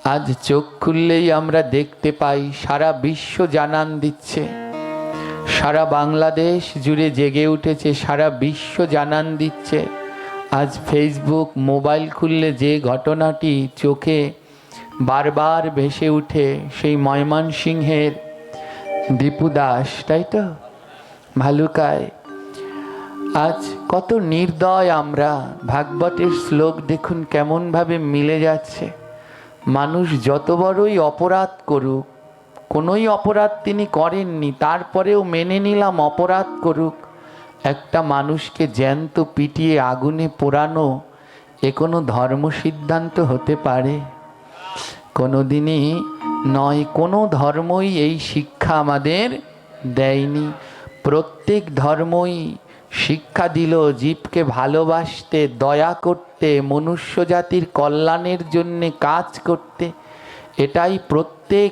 আজ চোখ খুললেই আমরা দেখতে পাই সারা বিশ্ব জানান দিচ্ছে, সারা বাংলাদেশ জুড়ে জেগে উঠেছে, সারা বিশ্ব জানান দিচ্ছে। আজ ফেসবুক মোবাইল খুললে যে ঘটনাটি চোখে বারবার ভেসে উঠে, সেই ময়মনসিংহের দীপু দাস, তাই তো, ভালুকায়। আজ কত নির্দয় আমরা। ভাগবতের শ্লোক দেখুন কেমনভাবে মিলে যাচ্ছে। মানুষ যত বড়ই অপরাধ করুক, কোনোই অপরাধ তিনি করেননি, তারপরেও মেনে নিলাম অপরাধ করুক। একটা মানুষকে জ্যান্ত পিটিয়ে আগুনে পোড়ানো এ কোনো ধর্ম সিদ্ধান্ত হতে পারে? কোনোদিনই নয়। কোনো ধর্মই এই শিক্ষা আমাদের দেয়নি। প্রত্যেক ধর্মই শিক্ষা দিল জীবকে ভালোবাসতে, দয়া করতে, মনুষ্য জাতির কল্যাণের জন্যে কাজ করতে। এটাই প্রত্যেক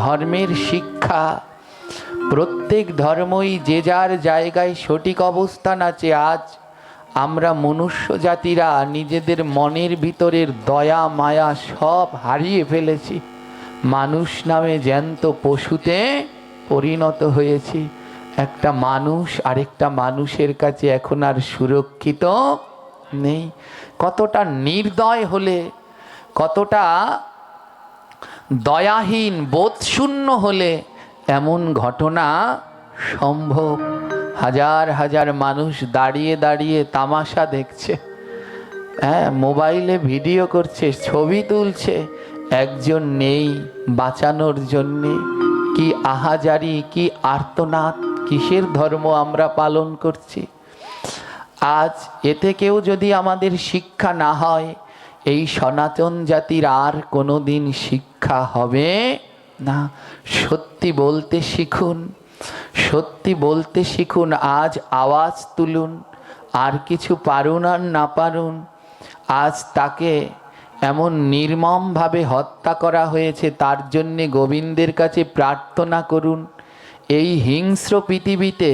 ধর্মের শিক্ষা। প্রত্যেক ধর্মই যে যার জায়গায় সঠিক অবস্থান আছে। আজ আমরা মনুষ্য জাতিরা নিজেদের মনের ভিতরের দয়া মায়া সব হারিয়ে ফেলেছি। মানুষ নামে জ্যান্ত পশুতে পরিণত হয়েছি। একটা মানুষ আরেকটা মানুষের কাছে এখন আর সুরক্ষিত নেই। কতটা নির্দয় হলে, কতটা দয়াহীন বোধশূন্য হলে এমন ঘটনা সম্ভব? হাজার হাজার মানুষ দাঁড়িয়ে দাঁড়িয়ে তামাশা দেখছে, হ্যাঁ, মোবাইলে ভিডিও করছে, ছবি তুলছে, একজন নেই বাঁচানোর জন্যে। কি আহাজারি, কি আর্তনাদ! কিসের ধর্ম আমরা পালন করছি? আজ এ থেকেও যদি আমাদের শিক্ষা না হয়, এই সনাতন জাতির আর কোনো দিন শিক্ষা হবে না। সত্যি বলতে শিখুন, সত্যি বলতে শিখুন। আজ আওয়াজ তুলুন, আর কিছু পারুন আর না পারুন। আজ তাকে এমন নির্মমভাবে হত্যা করা হয়েছে, তার জন্যে গোবিন্দের কাছে প্রার্থনা করুন। এই হিংস্র পৃথিবীতে,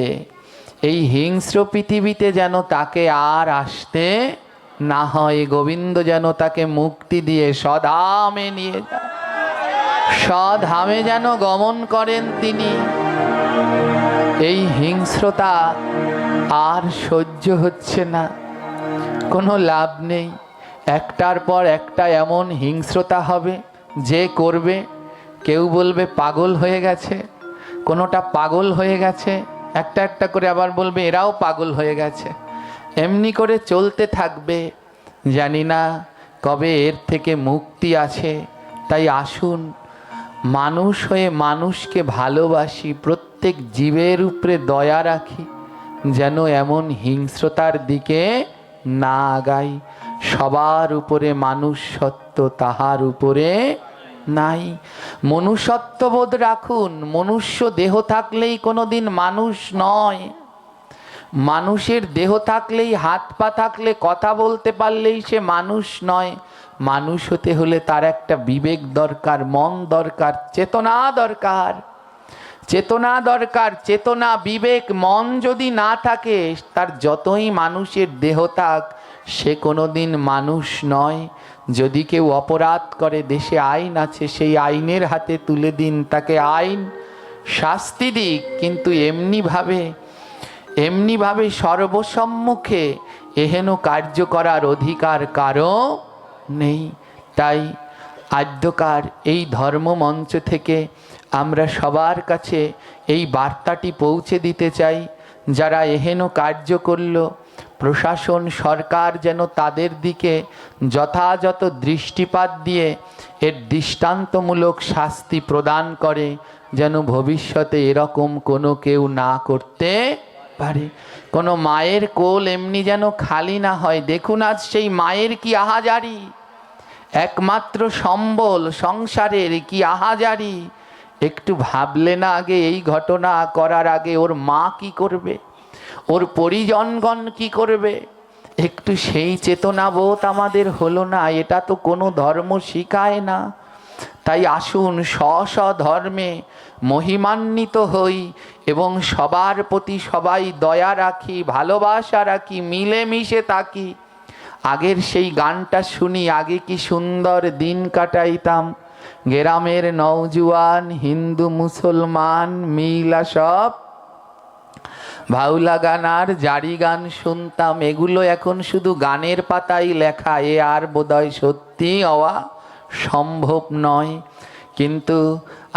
এই হিংস্র পৃথিবীতে যেন তাকে আর আসতে না হয়। গোবিন্দ যেন তাকে মুক্তি দিয়ে স্বধামে নিয়ে যান, স্বধামে যেন গমন করেন তিনি। এই হিংস্রতা আর সহ্য হচ্ছে না, কোনো লাভ নেই। একটার পর একটা এমন হিংস্রতা হবে, যে করবে কেউ বলবে পাগল হয়ে গেছে, কোনোটা পাগল হয়ে গেছে, একটা একটা করে আবার বলবে এরাও পাগল হয়ে গেছে। এমনি করে চলতে থাকবে। জানি না কবে এর থেকে মুক্তি আছে। তাই আসুন, মানুষ হয়ে মানুষকে ভালোবাসি, প্রত্যেক জীবের উপরে দয়া রাখি, যেন এমন হিংস্রতার দিকে না আগাই। সবার উপরে মানুষত্ব, তাহার উপরে নাই। মনুষ্যত্ববোধ রাখুন। মনুষ্য দেহ থাকলেই কোনোদিন মানুষ নয়। মানুষের দেহ থাকলেই, হাত পা থাকলে, কথা বলতে পারলেই সে মানুষ নয়। মানুষ হতে হলে তার একটা বিবেক দরকার, মন দরকার, চেতনা দরকার, চেতনা দরকার। চেতনা, বিবেক, মন যদি না থাকে, তার যতই মানুষের দেহ থাক, সে কোনোদিন মানুষ নয়। যদি কেউ অপরাধ করে, দেশে আইন আছে, সেই আইনের হাতে তুলে দিন, তাকে আইন শাস্তি দিক, কিন্তু এমনিভাবে সর্বসম্মুখে এহেন কার্য করার অধিকার কারো নেই। তাই আদ্যকার এই ধর্মমঞ্চ থেকে আমরা সবার কাছে এই বার্তাটি পৌঁছে দিতে চাই। যারা এহেন কার্য করল, প্রশাসন, সরকার যেন তাদের দিকে যথাযথ দৃষ্টিপাত দিয়ে এর দৃষ্টান্তমূলক শাস্তি প্রদান করে, যেন ভবিষ্যতে এরকম কোনো কেউ না করতে পারে। কোনো মায়ের কোল এমনি যেন খালি না হয়। দেখুন আজ সেই মায়ের কি আহাজারি, একমাত্র সম্বল সংসারের কি আহাজারি। একটু ভাবলে না আগে, এই ঘটনা করার আগে ওর মা কি করবে, ওর পরিজনগণ কি করবে? একটু সেই চেতনাবোধ আমাদের হলো না। এটা তো কোনো ধর্ম শিখায় না। তাই আসুন, স্ব ধর্মে মহিমান্বিত হই এবং সবার প্রতি সবাই দয়া রাখি, ভালোবাসা রাখি, মিলেমিশে থাকি। আগের সেই গানটা শুনি, আগে কি সুন্দর দিন কাটাইতাম, গ্রামের নওজুয়ান হিন্দু মুসলমান মিলা সব ভাউলা গান আর জারি গান শুনতাম। এগুলো এখন শুধু গানের পাতায় লেখা, এ আর বোধহয় সত্যি হওয়া সম্ভব নয়। কিন্তু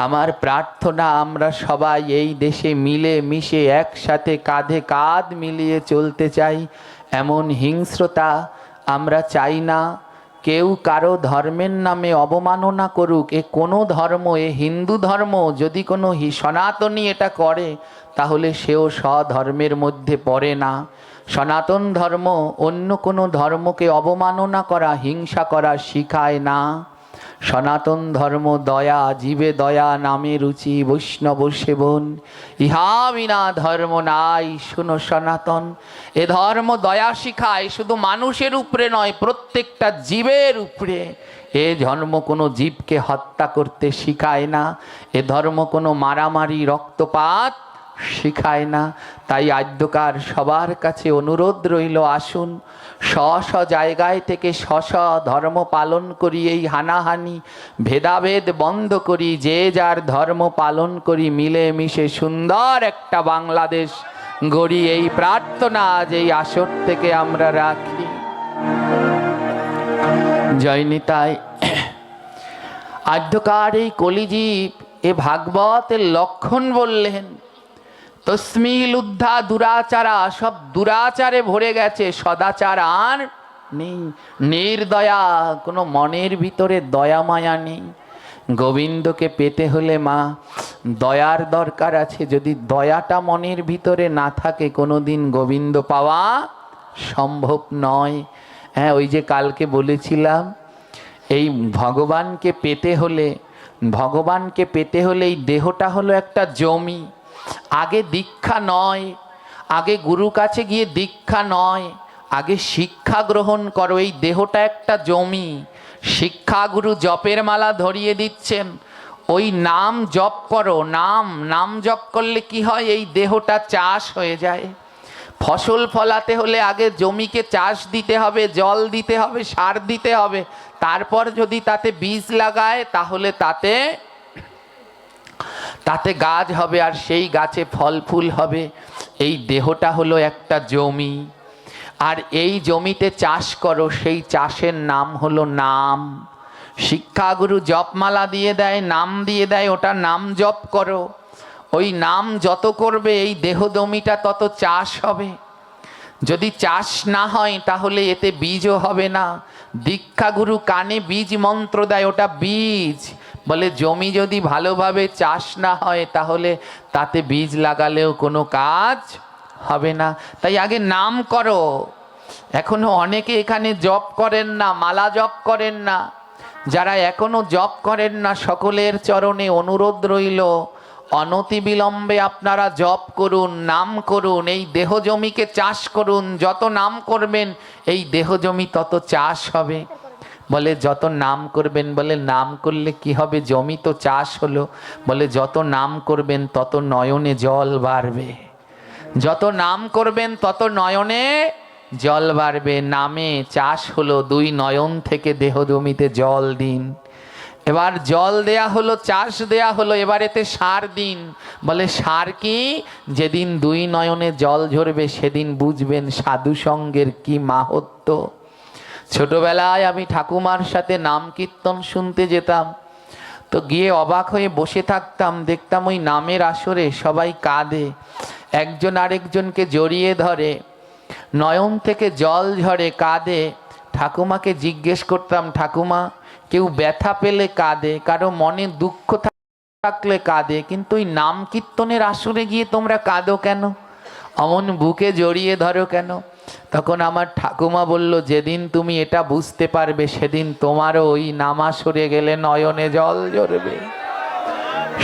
আমার প্রার্থনা আমরা সবাই এই দেশে মিলে মিশে একসাথে কাঁধে কাঁধ মিলিয়ে চলতে চাই। এমন হিংস্রতা আমরা চাই না। কেউ কারো ধর্মের নামে অবমাননা করুক, এ কোনো ধর্ম, এ হিন্দু ধর্ম যদি কোনো সনাতনী এটা করে তাহলে সেও স্বধর্মের মধ্যে পড়ে না। সনাতন ধর্ম অন্য কোনো ধর্মকে অবমাননা করা, হিংসা করা শিখায় না। সনাতন ধর্ম দয়া, জীবে দয়া নামে রুচি, বৈষ্ণব সেবন, ইহা বিনা ধর্ম নাই শুনো সনাতন। এ ধর্ম দয়া শিখায়, শুধু মানুষের উপরে নয়, প্রত্যেকটা জীবের উপরে। এ ধর্ম কোনো জীবকে হত্যা করতে শিখায় না। এ ধর্ম কোনো মারামারি রক্তপাত শিখায় না। তাই আদ্যকার সবার কাছে অনুরোধ রইল, আসুন স্ব জায়গায় থেকে স্ব ধর্ম পালন করি, এই হানাহানি ভেদাভেদ বন্ধ করি, যে যার ধর্ম পালন করি, মিলে মিশে সুন্দর একটা বাংলাদেশ গড়ি। এই প্রার্থনা আজ এই আসর থেকে আমরা রাখি। জয় নিতাই। আদ্যকার এই কলিজীব এ ভাগবতের লক্ষণ বললেন, তস্মিল উদ্ধা দুরাচারা, সব দুরাচারে ভরে গেছে, সদাচার আর নেই। নির্দয়া, কোনো মনের ভিতরে দয়া মায়া নেই। গোবিন্দকে পেতে হলে মা দয়ার দরকার আছে। যদি দয়াটা মনের ভিতরে না থাকে কোনোদিন গোবিন্দ পাওয়া সম্ভব নয়। হ্যাঁ, ওই যে কালকে বলেছিলাম, এই ভগবানকে পেতে হলে এই দেহটা হলো একটা জমি। আগে দীক্ষা নয়, আগে গুরু কাছে গিয়ে দীক্ষা নয়, আগে শিক্ষা গ্রহণ করো। এই দেহটা একটা জমি। শিক্ষা গুরু জপের মালা ধরিয়ে দিচ্ছেন, ওই নাম জপ করো। নাম জপ করলে কি হয়, এই দেহটা চাষ হয়ে যায়। ফসল ফলাতে হলে আগে জমিকে চাষ দিতে হবে, জল দিতে হবে, সার দিতে হবে। তারপর যদি তাতে বীজ লাগায় তাহলে তাতে গাছ হবে, আর সেই গাছে ফল ফুল হবে। এই দেহটা হলো একটা জমি, আর এই জমিতে চাষ করো, সেই চাষের নাম হলো নাম। শিক্ষাগুরু জপমালা দিয়ে দেয়, নাম দিয়ে দেয়, ওটা নাম জপ করো। ওই নাম যত করবে এই দেহ জমিটা তত চাষ হবে। যদি চাষ না হয় তাহলে এতে বীজও হবে না। দীক্ষাগুরু কানে বীজ মন্ত্র দেয়, ওটা বীজ। বলে জমি যদি ভালোভাবে চাষ না হয় তাহলে তাতে বীজ লাগালেও কোনো কাজ হবে না। তাই আগে নাম করো। এখনো অনেকে এখানে জপ করেন না, মালা জপ করেন না। যারা এখনো জপ করেন না, সকলের চরণে অনুরোধ রইল, অনতিবিলম্বে আপনারা জপ করুন, নাম করুন, এই দেহ জমিকে চাষ করুন। যত নাম করবেন এই দেহ জমি তত চাষ হবে। বলে যত নাম করবেন, বলে নাম করলে কি হবে, জমি তো চাষ হলো। বলে যত নাম করবেন তত নয়নে জল বাড়বে, যত নাম করবেন তত নয়নে জল বাড়বে। নামে চাষ হলো, দুই নয়ন থেকে দেহ জমিতে জল দিন। এবার জল দেয়া হলো, চাষ দেয়া হলো, এবার এতে সার দিন। বলে সার কি, যেদিন দুই নয়নে জল ঝরবে সেদিন বুঝবেন সাধু সঙ্গের কি মাহাত্ম্য। ছোটবেলায় আমি ঠাকুমার সাথে নাম কীর্তন শুনতে যেতাম, তো গিয়ে অবাক হয়ে বসে থাকতাম। দেখতাম ওই নামের আসরে সবাই কাঁদে, একজন আরেকজনকে জড়িয়ে ধরে, নয়ন থেকে জল ঝরে, কাঁদে। ঠাকুমাকে জিজ্ঞেস করতাম, ঠাকুমা কেউ ব্যথা পেলে কাঁদে, কারো মনে দুঃখ থাকলে কাঁদে, কিন্তু ওই নাম কীর্তনের আসরে গিয়ে তোমরা কাঁদো কেন, অমন বুকে জড়িয়ে ধরো কেন? তখন আমার ঠাকুমা বলল, যেদিন তুমি এটা বুঝতে পারবে সেদিন তোমারও ওই নাম আসরে গেলে নয়নে জল ঝরবে।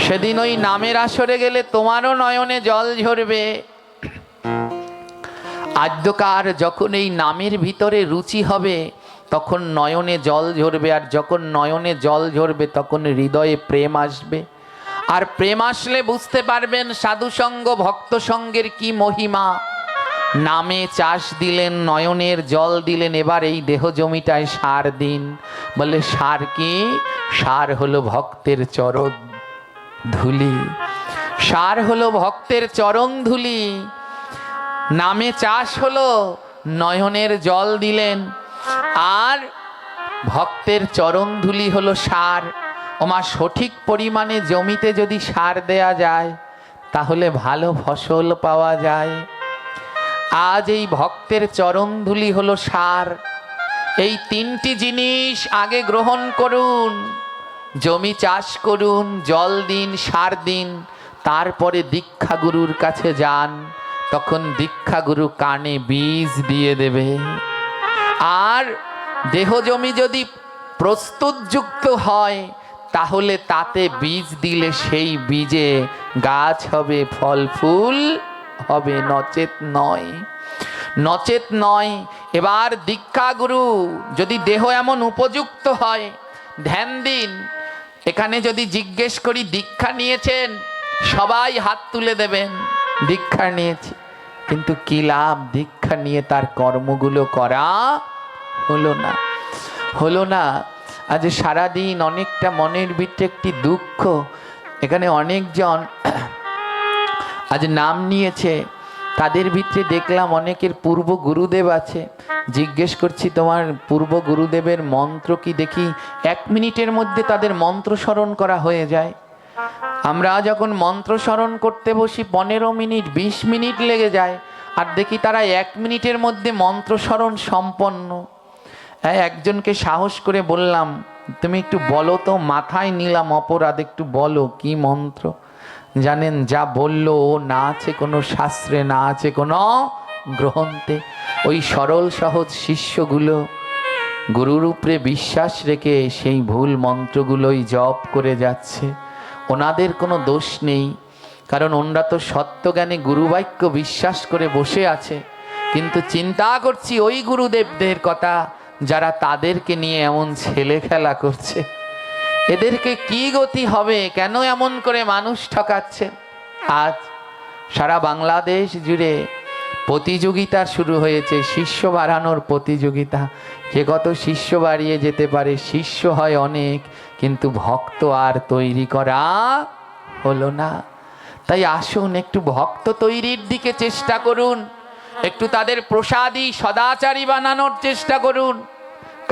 সেদিন ওই নামের আসরে গেলে তোমারও নয়নে জল ঝরবে। আদ্যকার যখন এই নামের ভিতরে রুচি হবে তখন নয়নে জল ঝরবে, আর যখন নয়নে জল ঝরবে তখন হৃদয়ে প্রেম আসবে। আর প্রেম আসলে বুঝতে পারবেন সাধুসঙ্গ ভক্ত সঙ্গের কি মহিমা। নামে চাষ দিলেন, নয়নের জল দিলেন, এবার এই দেহ জমিটায় সার দিন। বলে সার কি? সার হলো ভক্তের চরণ ধুলি, সার হলো ভক্তের চরণ ধুলি। নামে চাষ হলো, নয়নের জল দিলেন, আর ভক্তের চরণ ধুলি হলো সার। ওমা সঠিক পরিমাণে জমিতে যদি সার দেয়া যায় তাহলে ভালো ফসল পাওয়া যায়। আজ এই ভক্তের চরণ ধুলি হলো সার। এই তিনটি জিনিস আগে গ্রহণ করুন। জমি চাষ করুন, জল দিন, সার দিন, তারপরে দীক্ষাগুরুর কাছে যান। তখন দীক্ষাগুরু কানে বীজ দিয়ে দেবে। আর দেহ জমি যদি প্রস্তুতযুক্ত হয় তাহলে তাতে বীজ দিলে সেই বীজে গাছ হবে, ফল ফুল হবে, নচেত নয়, নচেত নয়। এবার দীক্ষাগুরু যদি দেহ এমন উপযুক্ত হয়, ধ্যান দিন। এখানে যদি জিজ্ঞেস করি দীক্ষা নিয়েছেন, সবাই হাত তুলে দেবেন দীক্ষা নিয়েছি, কিন্তু কি লাভ? দীক্ষা নিয়ে তার কর্মগুলো করা হলো না, হলো না। আজ সারাদিন অনেকটা মনের ভিতরে একটি দুঃখ। এখানে অনেকজন আজ নাম নিয়েছে, তাদের ভিতরে দেখলাম অনেকের পূর্ব গুরুদেব আছে। জিজ্ঞেস করছি তোমার পূর্ব গুরুদেবের মন্ত্র কি? দেখি 1 মিনিটের মধ্যে তাদের মন্ত্র স্মরণ করা হয়ে যায়। আমরা যখন মন্ত্র স্মরণ করতে বসি 15 মিনিট 20 মিনিট লেগে যায়, আর দেখি তারা 1 মিনিটের মধ্যে মন্ত্র স্মরণ সম্পন্ন। হ্যাঁ, একজনকে সাহস করে বললাম তুমি একটু বলো তো, মাথায় নিলাম অপরাধ, একটু বলো কি মন্ত্র। জানেন যা বলল, না আছে কোনো শাস্ত্রে, না আছে কোনো গ্রন্থে। ওই সরল সহজ শিষ্যগুলো গুরুর উপরে বিশ্বাস রেখে সেই ভুল মন্ত্রগুলোই জপ করে যাচ্ছে। ওনাদের কোনো দোষ নেই, কারণ ওনারা তো সত্যজ্ঞানে গুরুবাক্য বিশ্বাস করে বসে আছে। কিন্তু চিন্তা করছি ওই গুরুদেবদের কথা যারা তাদেরকে নিয়ে এমন ছেলে খেলা করছে, এদেরকে কি গতি হবে? কেন এমন করে মানুষ ঠকাচ্ছে? আজ সারা বাংলাদেশ জুড়ে প্রতিযোগিতা শুরু হয়েছে, শিষ্য বাড়ানোর প্রতিযোগিতা। যে কত শিষ্য বাড়িয়ে যেতে পারে, শিষ্য হয় অনেক, কিন্তু ভক্ত আর তৈরি করা হলো না। তাই আসুন একটু ভক্ত তৈরির দিকে চেষ্টা করুন, একটু তাদের প্রসাদী সদাচারী বানানোর চেষ্টা করুন।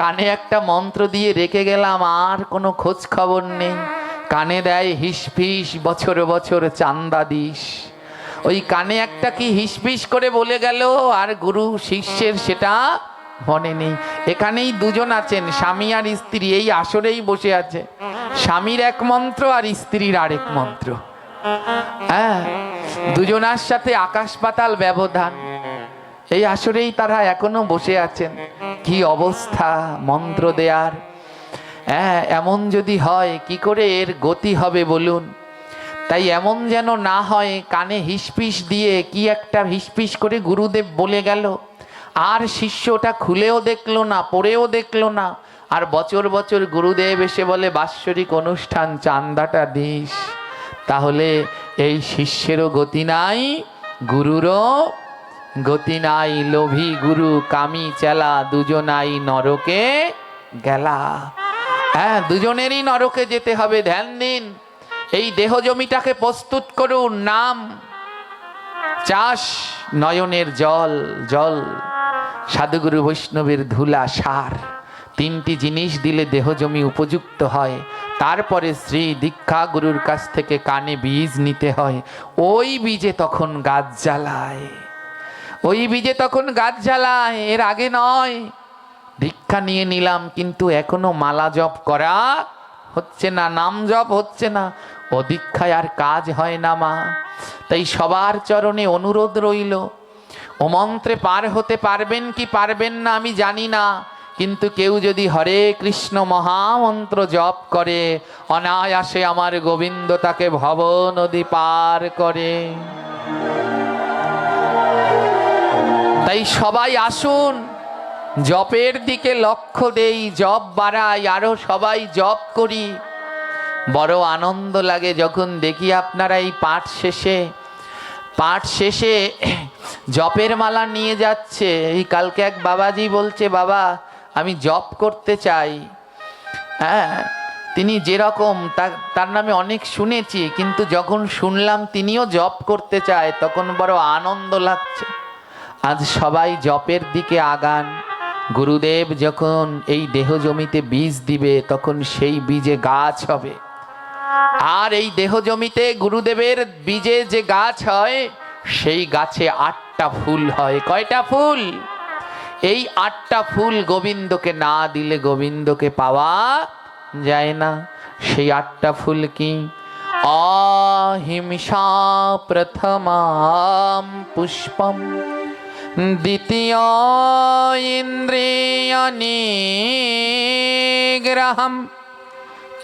কানে একটা মন্ত্র দিয়ে রেখে গেলাম, আর কোনো খোঁজ খবর নেই। কানে দেয় হিসফিস, বছর বছর চান্দা দিস। ওই কানে একটা কি হিসফিস করে বলে গেল, আর গুরু শিষ্যের সেটা মনে নেই। এখানেই দুজন আছেন, স্বামী আর স্ত্রী, এই আসরেই বসে আছে। স্বামীর এক মন্ত্র আর স্ত্রীর আরেক মন্ত্র। হ্যাঁ, দুজনার সাথে আকাশ পাতাল ব্যবধান। এই আসরেই তারা এখনো বসে আছেন। কি অবস্থা মন্ত্র দেয়ার! হ্যাঁ, এমন যদি হয় কি করে এর গতি হবে বলুন? তাই এমন যেন না হয় কানে হিসপিস দিয়ে কি একটা হিসপিস করে গুরুদেব বলে গেল, আর শিষ্যটা খুলেও দেখলো না, পড়েও দেখলো না, আর বছর বছর গুরুদেব এসে বলে বাৎসরিক অনুষ্ঠান চান্দাটা দিস। তাহলে এই শিষ্যেরও গতি নাই, গুরুরও গতি নাই। লোভী গুরু কামি চেলা দুজনাই নরকে গেলা। হ্যাঁ, দুজনেরই নরকে যেতে হবে। ধ্যান দিন, এই দেহ জমিটাকে প্রস্তুত করুন। নাম, চাষ, নয়নের জল, জল, সাধুগুরু বৈষ্ণবের ধুলা, সার, তিনটি জিনিস দিলে দেহ জমি উপযুক্ত হয়। তারপরে শ্রী দীক্ষা গুরুর কাছ থেকে কানে বীজ নিতে হয়। ওই বীজে তখন গাছ জ্বালায়, ওই বীজে তখন গাছ জ্বালায়, এর আগে নয়। দীক্ষা নিয়ে নিলাম কিন্তু এখনো মালা জপ করা হচ্ছে না, নাম জপ হচ্ছে না, ও দীক্ষায় আর কাজ হয় না মা। তাই সবার চরণে অনুরোধ রইল, ও মন্ত্রে পার হতে পারবেন কি পারবেন না আমি জানি না, কিন্তু কেউ যদি হরে কৃষ্ণ মহামন্ত্র জপ করে অনায়াসে আমার গোবিন্দ তাকে ভব নদী পার করে। তাই সবাই আসুন, জপের দিকে লক্ষ্য দেই, জপ বাড়াই, আরো সবাই জপ করি। বড় আনন্দ লাগে যখন দেখি আপনারা এই পাঠ শেষে পাঠ শেষে জপের মালা নিয়ে যাচ্ছে। এই কালকে এক বাবাজি বলছে, বাবা আমি জপ করতে চাই। হ্যাঁ, তিনি যেরকম তার নামে অনেক শুনেছি, কিন্তু যখন শুনলাম তিনিও জপ করতে চায় তখন বড় আনন্দ লাগছে। আজ সবাই জপের দিকে আগান। গুরুদেব যখন এই দেহ জমিতে বীজ দিবে তখন সেই বীজে গাছ হবে। আর এই দেহ জমিতে গুরুদেবের বীজে যে গাছ হয় সেই গাছে 8টা ফুল হয়। কয়টা ফুল? এই 8টা ফুল গোবিন্দকে না দিলে গোবিন্দকে পাওয়া যায় না। সেই 8টা ফুল কি? অহিংসা প্রথমাম পুষ্পম, দ্বিতীয় ইন্দ্রিয় নিগ্রহম,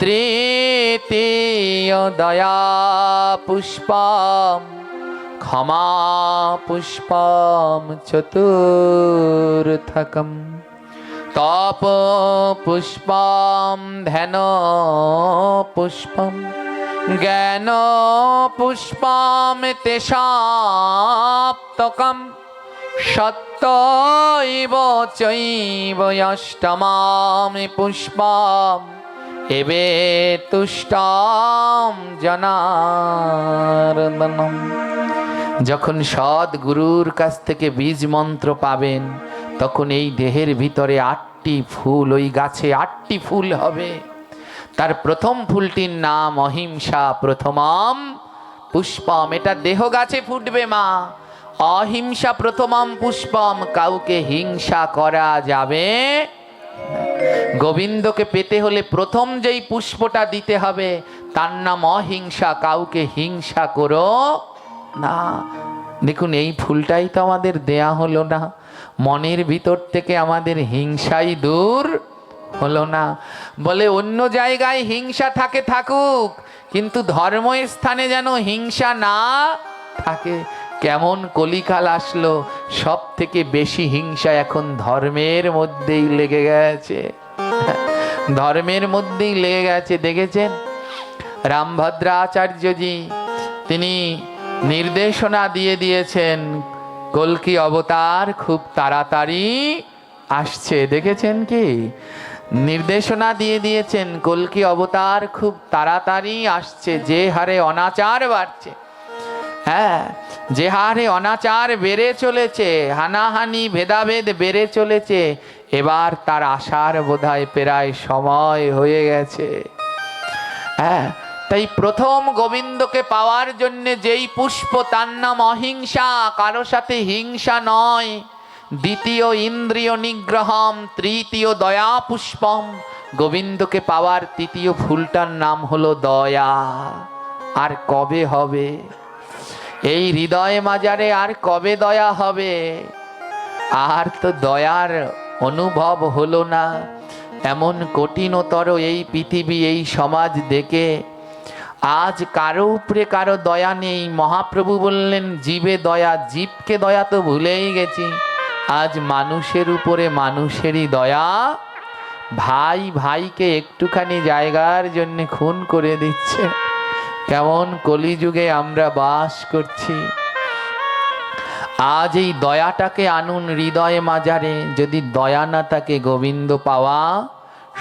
তৃতীয় দয়া পুষ্পম, ক্ষমা পুষ্পম, চতুর্থকম তপ পুষ্পম, ধ্যান পুষ্পম, জ্ঞান পুষ্পম, তেষাপ্তকম, সত্যৈব চৈব অষ্টমাম পুষ্পম, এবে তুষ্টম জনার্দনম। যখন সৎ গুরুর কাছ থেকে বীজ মন্ত্র পাবেন তখন এই দেহের ভিতরে 8টি ফুল, ওই গাছে 8টি ফুল হবে। তার প্রথম ফুলটির নাম অহিংসা প্রথমম পুষ্পম। এটা দেহ গাছে ফুটবে মা। অহিংসা প্রথমম পুষ্পম, কাউকে হিংসা করা যাবে। গোবিন্দকে পেতে হলে প্রথম যেই পুষ্পটা দিতে হবে তার নাম অহিংসা। কাউকে হিংসা করো না। দেখুন, এই ফুলটাই তো আমাদের দেয়া হলো না। মনের ভিতর থেকে আমাদের হিংসাই দূর হলো না। বলে অন্য জায়গায় হিংসা থাকে থাকুক, কিন্তু ধর্মস্থানে যেন হিংসা না থাকে। কেমন কলিকাল আসলো, সব থেকে বেশি হিংসা এখন ধর্মের মধ্যেই লেগে গেছে। ধর্মের মধ্যেই লেগে গেছে। দেখেছেন রামভদ্রাচার্যজি তিনি নির্দেশনা দিয়ে দিয়েছেন, কল্কি অবতার খুব তাড়াতাড়ি আসছে। দেখেছেন কি নির্দেশনা দিয়ে দিয়েছেন, কল্কি অবতার খুব তাড়াতাড়ি আসছে। যে হারে অনাচার বাড়ছে, হ্যাঁ, যে হারে অনাচার বেড়ে চলেছে, হানাহানি ভেদাভেদ বেড়ে চলেছে, এবার তার আসার বোধহয় প্রায় সময় হয়ে গেছে। হ্যাঁ, তাই প্রথম গোবিন্দকে পাওয়ার জন্য যেই পুষ্প তার নাম অহিংসা, কারো সাথে হিংসা নয়। দ্বিতীয় ইন্দ্রিয় নিগ্রহম, তৃতীয় দয়া পুষ্পম। গোবিন্দকে পাওয়ার তৃতীয় ফুলটার নাম হলো দয়া। আর কবে হবে? এই হৃদয় মাজারে আর কবে দয়া হবে? আর তো দয়ার অনুভব হলো না। এমন কঠিনতর এই পৃথিবী, এই সমাজ দেখে আজ কারো উপরে কারো দয়া নেই। মহাপ্রভু বললেন জীবে দয়া, জীবকে দয়া তো ভুলেই গেছি। আজ মানুষের উপরে মানুষেরই দয়া। ভাই ভাইকে একটুখানি জায়গার জন্য খুন করে দিচ্ছে। কেমন কলিযুগে আমরা বাস করছি। আজ এই দয়াটাকে আনুন হৃদয় মাজারে। যদি দয়া না থাকে গোবিন্দ পাওয়া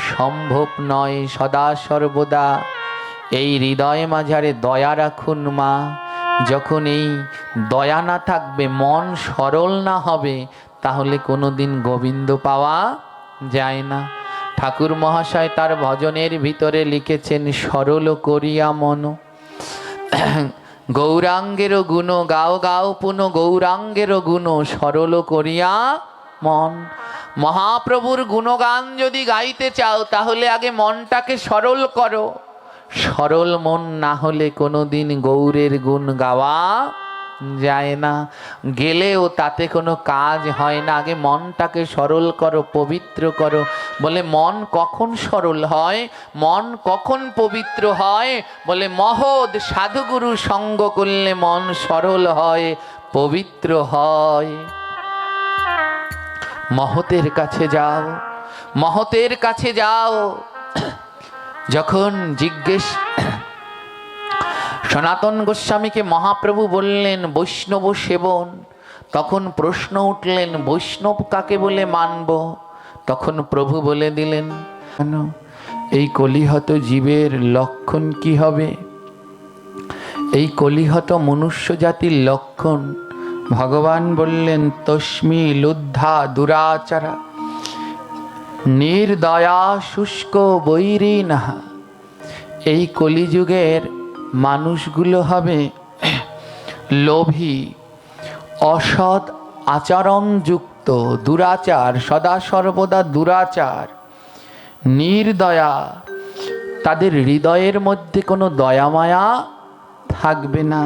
সম্ভব নয়। সদা সর্বদা এই হৃদয় মাঝারে দয়া রাখুন মা। যখন এই দয়া না থাকবে, মন সরল না হবে, তাহলে কোনোদিন গোবিন্দ পাওয়া যায় না। ঠাকুর মহাশয় তার ভজনের ভিতরে লিখেছেন, সরল করিয়া মন গৌরাঙ্গের গুণ গাও গাও পুন, গৌরাঙ্গের গুণ সরল করিয়া মন। মহাপ্রভুর গুণগান যদি গাইতে চাও তাহলে আগে মনটাকে সরল করো। সরল মন না হলে কোনোদিন গৌরের গুণ গাওয়া যায় না। গেলেও তাতে কোনো কাজ হয় না। আগে মনটাকে সরল করো, পবিত্র করো। বলে মন কখন সরল হয়, মন কখন পবিত্র হয়? বলে মহৎ সাধুগুরু সঙ্গ করলে মন সরল হয়, পবিত্র হয়। মহতের কাছে যাও, মহতের কাছে যাও। যখন জিজ্ঞেস সনাতন গোস্বামীকে মহাপ্রভু বললেন বৈষ্ণব সেবন। তখন প্রশ্ন উঠলেন বৈষ্ণব কাকে বলে মানব? তখন প্রভু বলে দিলেন, কেন এই কলিহত জীবের লক্ষণ কি হবে? এই কলিহত মনুষ্য জাতির লক্ষণ ভগবান বললেন তস্মি লুদ্ধা দুরাচারা নির্দয়া শুষ্ক বৈরিণাহা। এই কলিযুগের মানুষগুলো হবে লোভী, অসৎ আচরণযুক্ত, দুরাচার, সদা সর্বদা দুরাচার, নির্দয়া, তাদের হৃদয়ের মধ্যে কোনো দয়া মায়া থাকবে না,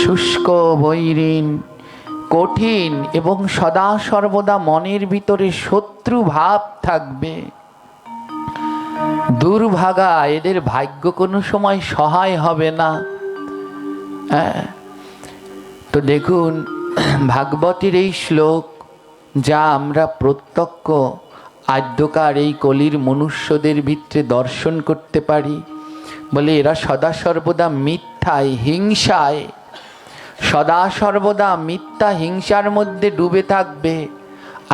শুষ্ক বৈরিণ, কঠিন এবং সদা সর্বদা মনের ভিতরে শত্রু ভাব থাকবে। দুর্ভাগা, এদের ভাগ্য কোনো সময় সহায় হবে না। তো দেখুন ভাগবতের এই শ্লোক যা আমরা প্রত্যক্ষ আদ্যকার এই কলির মনুষ্যদের ভিতরে দর্শন করতে পারি। বলে এরা সদা সর্বদা মিথ্যায়, হিংসায়, সদা সর্বদা মিথ্যা হিংসার মধ্যে ডুবে থাকবে।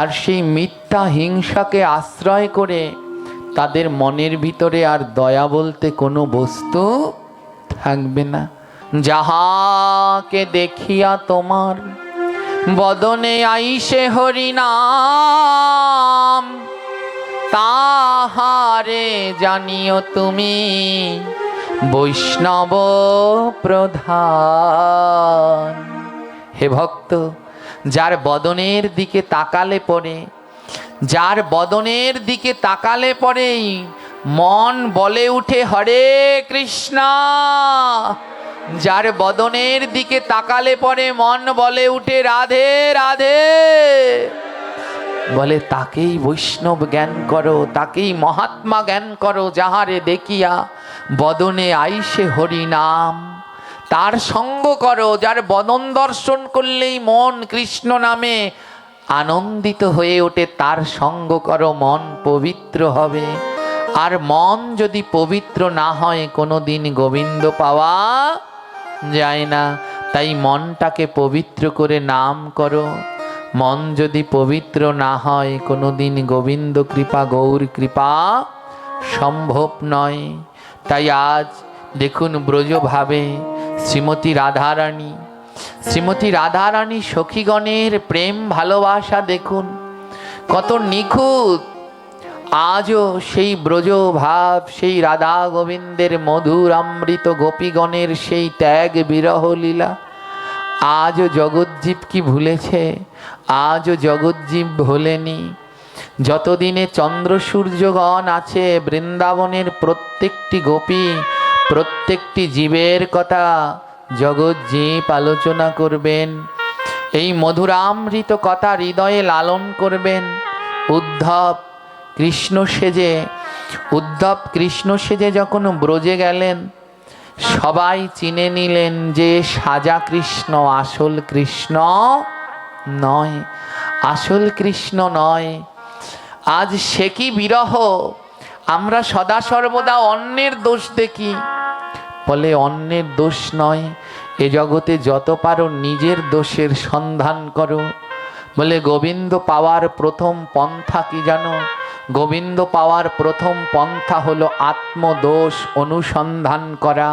আর সেই মিথ্যা হিংসাকে আশ্রয় করে তাদের মনের ভিতরে আর দয়া বলতে কোনো বস্তু থাকবে না। যাহাকে দেখিয়া তোমার বদনে আইসে হরিনাম, তাহারে জানিও তুমি বৈষ্ণব প্রধান। হে ভক্ত, যার বদনের দিকে তাকালে পরে, যার বদনের দিকে তাকালে পরেই মন বলে উঠে হরে কৃষ্ণ, যার বদনের দিকে তাকালে পরে মন বলে উঠে রাধে রাধে, বলে তাকেই বৈষ্ণব জ্ঞান করো, তাকেই মহাত্মা জ্ঞান করো। যাহারে দেখিয়া বদনে আইসে হরি নাম, তার সঙ্গ করো। যার বদন দর্শন করলেই মন কৃষ্ণ নামে আনন্দিত হয়ে ওঠে, তার সঙ্গ করো, মন পবিত্র হবে। আর মন যদি পবিত্র না হয় কোনোদিন গোবিন্দ পাওয়া যায় না। তাই মনটাকে পবিত্র করে নাম করো। মন যদি পবিত্র না হয় কোনোদিন গোবিন্দ কৃপা, গৌর কৃপা সম্ভব নয়। তাই আজ দেখুন ব্রজভাবে শ্রীমতী রাধারানী, শ্রীমতী রাধারানী সখীগণের প্রেম ভালোবাসা দেখুন কত নিখুঁত। আজও সেই ব্রজভাব, সেই রাধা গোবিন্দের মধুর অমৃত গোপীগণের সেই ত্যাগ বিরহ লীলা আজও জগজ্জীব কি ভুলেছে? আজও জগজ্জীব ভোলেনি। যতদিনে চন্দ্র সূর্যগণ আছে বৃন্দাবনের প্রত্যেকটি গোপী, প্রত্যেকটি জীবের কথা জগজ্জীব আলোচনা করবেন। এই মধুরামৃত কথা হৃদয়ে লালন করবেন। উদ্ধব কৃষ্ণ সেজে যখন ব্রজে গেলেন, সবাই চিনে নিলেন যে সাজা কৃষ্ণ, আসল কৃষ্ণ নয়, আসল কৃষ্ণ নয়। আজ সে কি বিরহ! আমরা সদা সর্বদা অন্যের দোষ দেখি। বলে অন্যের দোষ নয়, এ জগতে যত পারো নিজের দোষের সন্ধান করো। বলে গোবিন্দ পাওয়ার প্রথম পন্থা কি জানো? গোবিন্দ পাওয়ার প্রথম পন্থা হলো আত্মদোষ অনুসন্ধান করা।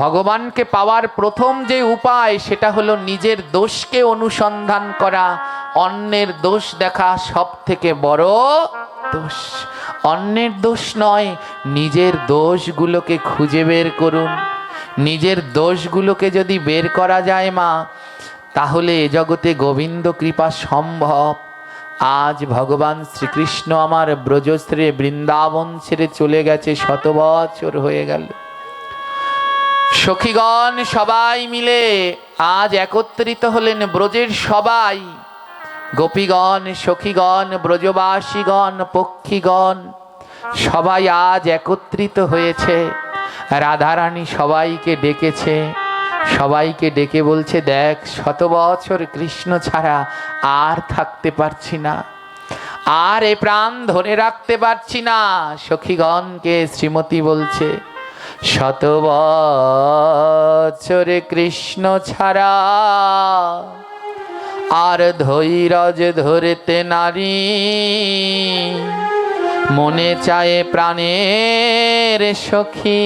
ভগবানকে পাওয়ার প্রথম যে উপায় সেটা হলো নিজের দোষকে অনুসন্ধান করা। অন্যের দোষ দেখা সব থেকে বড় দোষ। অন্যের দোষ নয়, নিজের দোষগুলোকে খুঁজে বের করুন। নিজের দোষগুলোকে যদি বের করা যায় মা, তাহলে এ জগতে গোবিন্দ কৃপা সম্ভব। আজ ভগবান শ্রীকৃষ্ণ আমার ব্রজ ছেড়ে, বৃন্দাবন ছেড়ে চলে গেছে, 100 বছর হয়ে গেল। সখীগণ সবাই মিলে আজ একত্রিত হলেন, ব্রজের সবাই, গোপীগণ, সখীগণ, ব্রজবাসীগণ, পক্ষীগণ সবাই আজ একত্রিত হয়েছে। রাধারানী সবাইকে ডেকেছে, সবাইকে ডেকে বলছে, দেখ 100 বছর কৃষ্ণ ছাড়া আর থাকতে পারছি না, আর এ প্রাণ ধরে রাখতে পারছি না। সখীগণকে শ্রীমতী বলছে, শত বছরে কৃষ্ণ ছাড়া আর ধৈর্য ধরতে নারী, মনে চায় প্রাণের সখী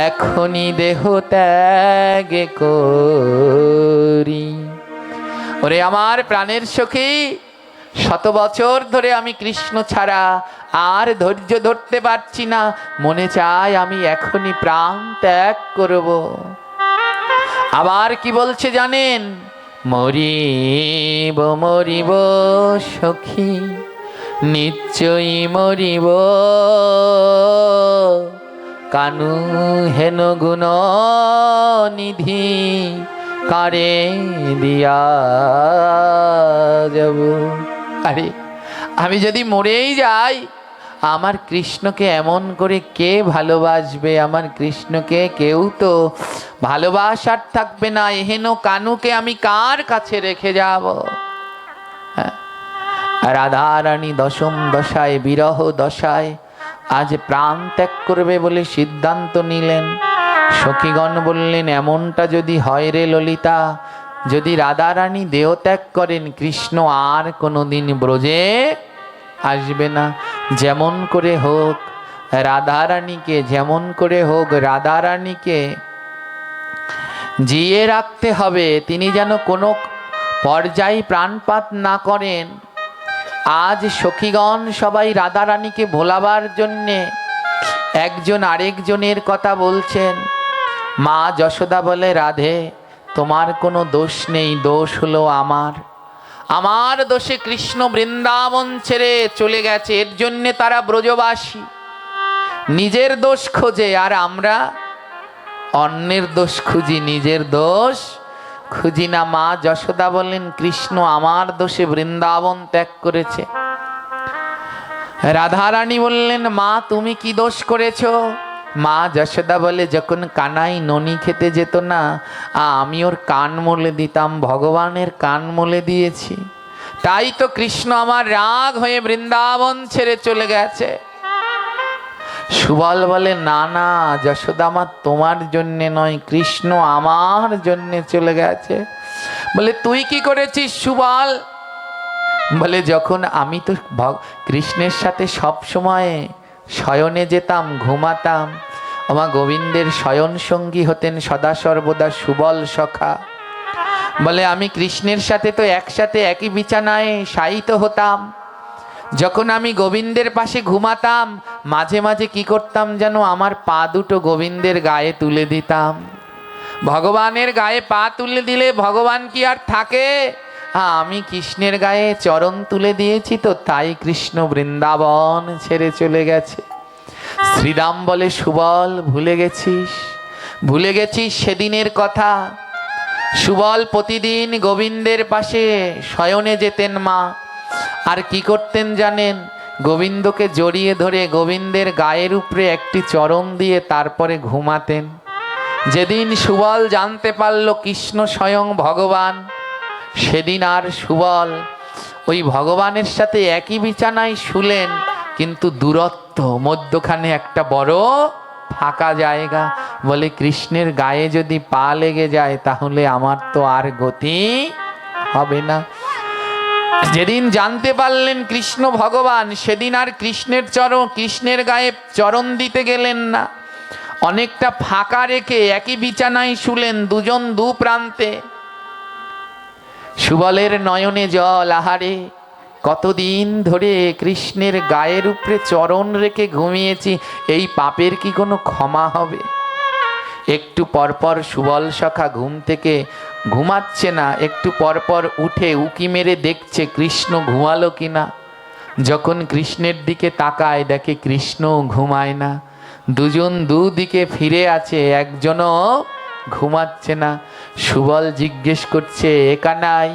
এখনই দেহ ত্যাগ করি। ওরে আমার প্রাণের সখী, শত বছর ধরে আমি কৃষ্ণ ছাড়া আর ধৈর্য ধরতে পারছি না, মনে চায় আমি এখনই প্রাণ ত্যাগ করব। আবার কি বলছে জানেন? মরিব মরিব সখী নিশ্চয়ই মরিব, কানু হেন গুণ নিধি কারে দিয়া যাব। আরে আমি যদি মরেই যাই, আমার কৃষ্ণকে এমন করে কে ভালোবাসবে? আমার কৃষ্ণকে কেউ তো ভালোবাসার থাকবে না, এহেন কানুকে আমি কার কাছে রেখে যাব? রাধারানী দশম দশায়, বিরহ দশায় আজ প্রাণ ত্যাগ করবে বলে সিদ্ধান্ত নিলেন। সখীগণ বললেন, এমনটা যদি হয় রে ললিতা, যদি রাধারানী দেহ ত্যাগ করেন, কৃষ্ণ আর কোনোদিন ব্রজে আসবে না। যেমন করে হোক রাধারানীকে, যেমন করে হোক রাধারানীকে জিয়ে রাখতে হবে, তিনি যেন কোনো পর্যায়ে প্রাণপাত না করেন। আজ সখীগণ সবাই রাধারানীকে ভোলাবার জন্যে একজন আরেকজনের কথা বলছেন। মা যশোদা বলে, রাধে তোমার কোনো দোষ নেই, দোষ হলো আমার। আমার দোষে কৃষ্ণ বৃন্দাবন ছেড়ে চলে গেছে, এর জন্যে তারা ব্রজবাসী। নিজের দোষ খোঁজে, আর আমরা অন্যের দোষ খুঁজি, নিজের দোষ খুঁজি না। মা যশোদা বললেন, কৃষ্ণ আমার দোষে বৃন্দাবন ত্যাগ করেছে। রাধারানী বললেন, মা তুমি কি দোষ করেছো? মা যশোদা বলে, যখন কানাই ননি খেতে যেত না, আমি ওর কান মলে দিতাম, ভগবানের কান মলে দিয়েছি, তাই তো কৃষ্ণ আমার রাগ হয়ে বৃন্দাবন ছেড়ে চলে গেছে। সুবল বলে, না না যশোদা মা, তোমার জন্যে নয়, কৃষ্ণ আমার জন্যে চলে গেছে। বলে, তুই কি করেছিস সুবল? বলে, যখন আমি তো কৃষ্ণের সাথে সব সময় শয়নে যেতাম, ঘুমাতাম, আমার গোবিন্দের শয়ন সঙ্গী হতেন সদা সর্বদা সুবল সখা। বলে, আমি কৃষ্ণের সাথে তো একসাথে একই বিছানায় শায়িত হতাম। যখন আমি গোবিন্দের পাশে ঘুমাতাম, মাঝে মাঝে কি করতাম যেন, আমার পা দুটো গোবিন্দের গায়ে তুলে দিতাম। ভগবানের গায়ে পা তুলে দিলে ভগবান কি আর থাকে? হ্যাঁ, আমি কৃষ্ণের গায়ে চরণ তুলে দিয়েছি তো, তাই কৃষ্ণ বৃন্দাবন ছেড়ে চলে গেছে। শ্রীরাম বলে, সুবল ভুলে গেছিস, ভুলে গেছিস সেদিনের কথা। সুবল প্রতিদিন গোবিন্দের পাশে শয়নে যেতেন মা, আর কি করতেন জানেন? গোবিন্দকে জড়িয়ে ধরে গোবিন্দের গায়ের উপরে একটি চরণ দিয়ে তারপরে ঘুমাতেন। যেদিন সুবল জানতে পারল কৃষ্ণ স্বয়ং ভগবান, সেদিন আর সুবল ওই ভগবানের সাথে একই বিছানায় শুলেন, কিন্তু দূরত্ব, মধ্যখানে একটা বড় ফাঁকা জায়গা। বলে, কৃষ্ণের গায়ে যদি পা লেগে যায়, তাহলে আমার তো আর গতি হবে না। যেদিন জানতে পারলেন কৃষ্ণ ভগবান, সেদিন আর কৃষ্ণের গায়ে চরণ দিতে গেলেন না, অনেকটা ফাঁকা রেখে একই বিছানায় শুলেন, দুজন দু প্রান্তে। সুবলের নয়নে জল, আহারে কতদিন ধরে কৃষ্ণের গায়ের উপরে চরণ রেখে ঘুমিয়েছি, এই পাপের কি কোনো ক্ষমা হবে? একটু পরপর সুবল সখা ঘুম থেকে ঘুমাচ্ছে না, একটু পরপর উঠে উকি মেরে দেখছে কৃষ্ণ ঘুমালো কিনা। যখন কৃষ্ণের দিকে তাকায়, দেখে কৃষ্ণ ঘুমায় না, দুজন দুদিকে ফিরে আছে, একজনও ঘুমাচ্ছে না। সুবল জিজ্ঞেস করছে, একানাই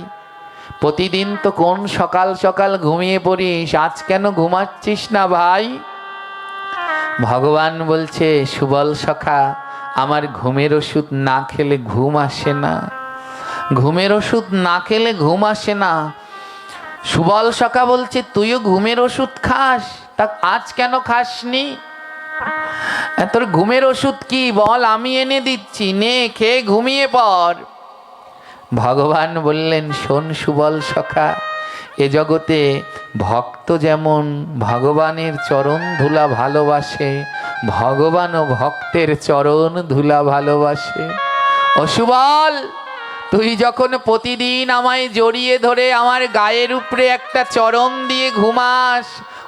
প্রতিদিন তো কোন সকাল সকাল ঘুমিয়ে পড়িস, আজ কেন ঘুমাচ্ছিস না ভাই? ভগবান বলছে, সুবল সখা, আমার ঘুমের ওষুধ না খেলে ঘুম আসে না, ঘুমের ওষুধ না খেলে ঘুম আসে না। সুবল সখা বলছে, তুইও ঘুমের ওষুধ খাস, তা আজ কেন খাসনি? তোর ঘুমের ওষুধ কি বল, আমি এনে দিচ্ছি, নে খেয়ে ঘুমিয়ে পড়। ভগবান বললেন, শোন সুবল সখা, এ জগতে ভক্ত যেমন ভগবানের চরণ ধুলা ভালোবাসে, ভগবানও ভক্তের চরণ ধুলা ভালোবাসে। ও সুবল, তুই যখন প্রতিদিন আমায় জড়িয়ে ধরে আমার গায়ের উপরে একটা চরণ দিয়ে ঘুমাস,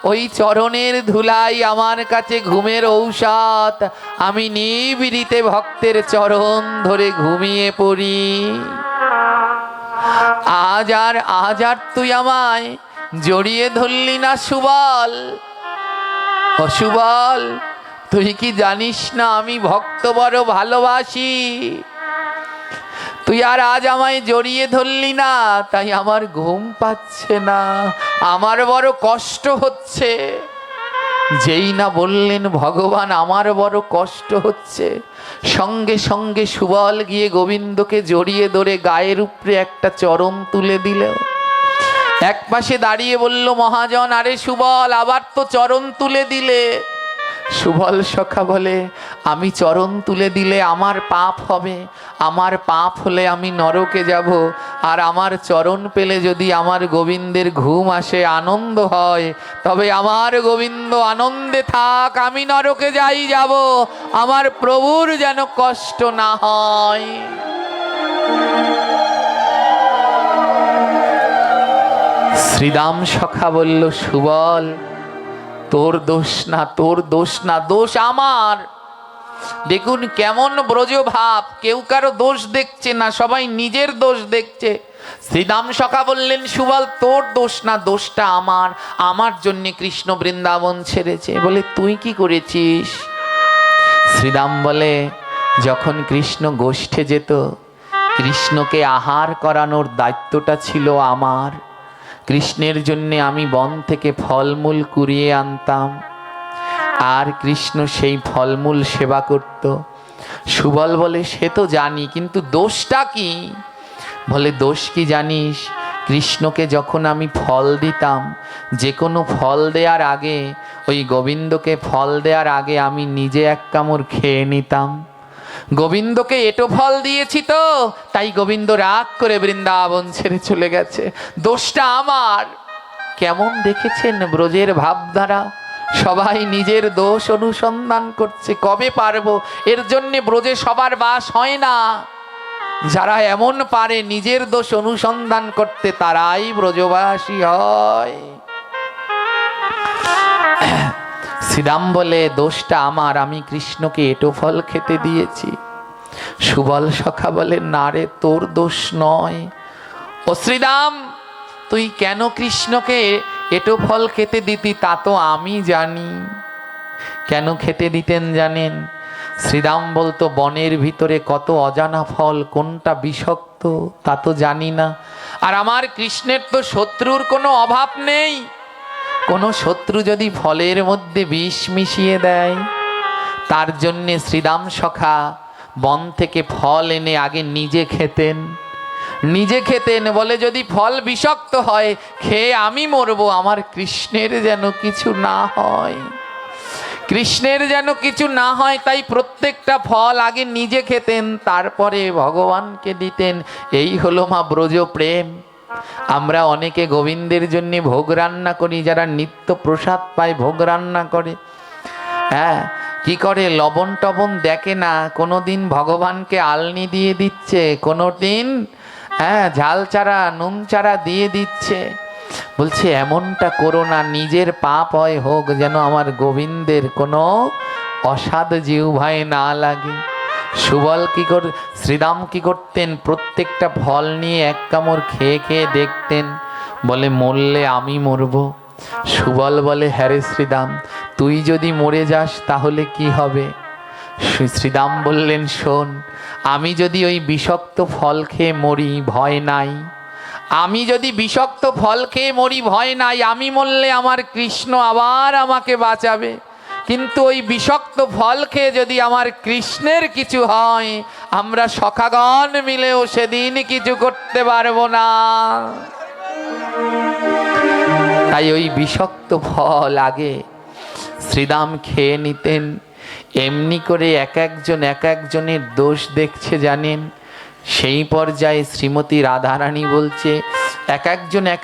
ওই চরণের ধুলাই আমার কাছে ঘুমের ঔষধ। আমি নিভৃতে ভক্তের চরণ ধরে ঘুমিয়ে পড়ি। আজ আর তুই আমায় জড়িয়ে ধরলি না সুবল। ও সুবল, তুই কি জানিস না আমি ভক্ত বড় ভালোবাসি? তুই আর আজ আমায় জড়িয়ে ধরলি না, তাই আমার ঘুম পাচ্ছে না, আমার বড় কষ্ট হচ্ছে। যেই না বললেন ভগবান আমার বড় কষ্ট হচ্ছে, সঙ্গে সঙ্গে সুবল গিয়ে গোবিন্দকে জড়িয়ে ধরে গায়ের উপরে একটা চরণ তুলে দিল। এক পাশে দাঁড়িয়ে বলল, মহাজন, আরে সুবল, আবার তো চরণ তুলে দিলে। সুবল সখা বলে, আমি চরণ তুলে দিলে আমার পাপ হবে, আমার পাপ হলে আমি নরকে যাব, আর আমার চরণ পেলে যদি আমার গোবিন্দের ঘুম আসে, আনন্দ হয়, তবে আমার গোবিন্দ আনন্দে থাক, আমি নরকে যাই যাব, আমার প্রভুর যেন কষ্ট না হয়। শ্রীরাম সখা বলল, সুবল, তোর দোষ না, তোর দোষ না, দোষ আমার। দেখুন কেমন ব্রজ ভাব, কেউ কারো দোষ দেখছে না, সবাই নিজের দোষ দেখছে। শ্রীরাম সখা বললেন, সুবল, তোর দোষ না, দোষটা আমার, আমার জন্য কৃষ্ণ বৃন্দাবন ছেড়েছে। বলে, তুই কি করেছিস? শ্রীরাম বলে, যখন কৃষ্ণ গোষ্ঠে যেত, কৃষ্ণকে আহার করানোর দায়িত্বটা ছিল আমার। কৃষ্ণের জন্যে আমি বন থেকে ফলমূল কুড়িয়ে আনতাম, আর কৃষ্ণ সেই ফলমূল সেবা করত। সুবল বলে, সে তো জানি, কিন্তু দোষটা কি? বলে, দোষ কি জানিস? কৃষ্ণকে যখন আমি ফল দিতাম, যে কোনো ফল দেওয়ার আগে, ওই গোবিন্দকে ফল দেওয়ার আগে আমি নিজে এক কামড় খেয়ে নিতাম। গোবিন্দকে এটো ফল দিয়েছি তো, তাই গোবিন্দ রাগ করে বৃন্দাবন ছেড়ে চলে গেছে, দোষটা আমার। কেমন দেখেছেন ব্রজের ভাবধারা? সবাই নিজের দোষ অনুসন্ধান করছে, কবে পারবো? এর জন্যে ব্রজে সবার বাস হয় না। যারা এমন পারে নিজের দোষ অনুসন্ধান করতে, তারাই ব্রজবাসী হয়। শ্রীরাম বলে, দোষটা আমার, আমি কৃষ্ণকে এটো ফল খেতে দিয়েছি। সুবল সখা বলে, না রে, তোর দোষ নয়। ও শ্রীরাম, তুই কেন কৃষ্ণকে এটো ফল খেতে দিতি তা তো আমি জানি। কেন খেতে দিতেন জানেন? শ্রীরাম বলতো, বনের ভিতরে কত অজানা ফল, কোনটা বিষাক্ত তা তো জানি না। আর আমার কৃষ্ণের তো শত্রুর কোনো অভাব নেই। কোনো শত্রু যদি ফলের মধ্যে বিষ মিশিয়ে দেয়, তার জন্যে শ্রীরাম সখা বন থেকে ফল এনে আগে নিজে খেতেন। নিজে খেতেন, বলে যদি ফল বিষাক্ত হয়, খেয়ে আমি মরবো, আমার কৃষ্ণের যেন কিছু না হয়, কৃষ্ণের যেন কিছু না হয়। তাই প্রত্যেকটা ফল আগে নিজে খেতেন, তারপরে ভগবানকে দিতেন। এই হলো মা ব্রজ প্রেম। আমরা অনেকে গোবিন্দের জন্য ভোগ রান্না করি, যারা নিত্য প্রসাদ পায় ভোগ রান্না করে, হ্যাঁ, কি করে, লবণ টবণ দেখে না, কোনো দিন ভগবানকে আলনি দিয়ে দিচ্ছে, কোনো দিন ঝাল চারা নুন চারা দিয়ে দিচ্ছে। বলছে, এমনটা করো না, নিজের পাপ হয় হোক, যেন আমার গোবিন্দের কোনো অসাধ জিহ্বায় না লাগে। সুবল কি করে, শ্রীরাম কি করতেন, প্রত্যেকটা ফল নিয়ে এক কামড় খেয়ে খেয়ে দেখতেন, বলে মরলে আমি মরব। সুবল বলে, হ্যাঁ রে শ্রীরাম, তুই যদি মরে যাস তাহলে কি হবে? শ্রীরাম বললেন, শোন, আমি যদি ওই বিষাক্ত ফল খেয়ে মরি, ভয় নাই। আমি যদি বিষাক্ত ফল খেয়ে মরি, ভয় নাই। আমি মরলে আমার কৃষ্ণ আবার আমাকে বাঁচাবে। কিন্তু ওই বিষাক্ত ফল খেয়ে যদি আমার কৃষ্ণের কিছু হয়, আমরা সখাগণ মিলেও সেদিন কিছু করতে পারবো না। তাই ওই বিষাক্ত ফল আগে শ্রীদাম খেয়ে নিতেন। এমনি করে এক একজনের দোষ দেখছে জানেন। সেই পর্যায়ে শ্রীমতী রাধারানী বলছে, এক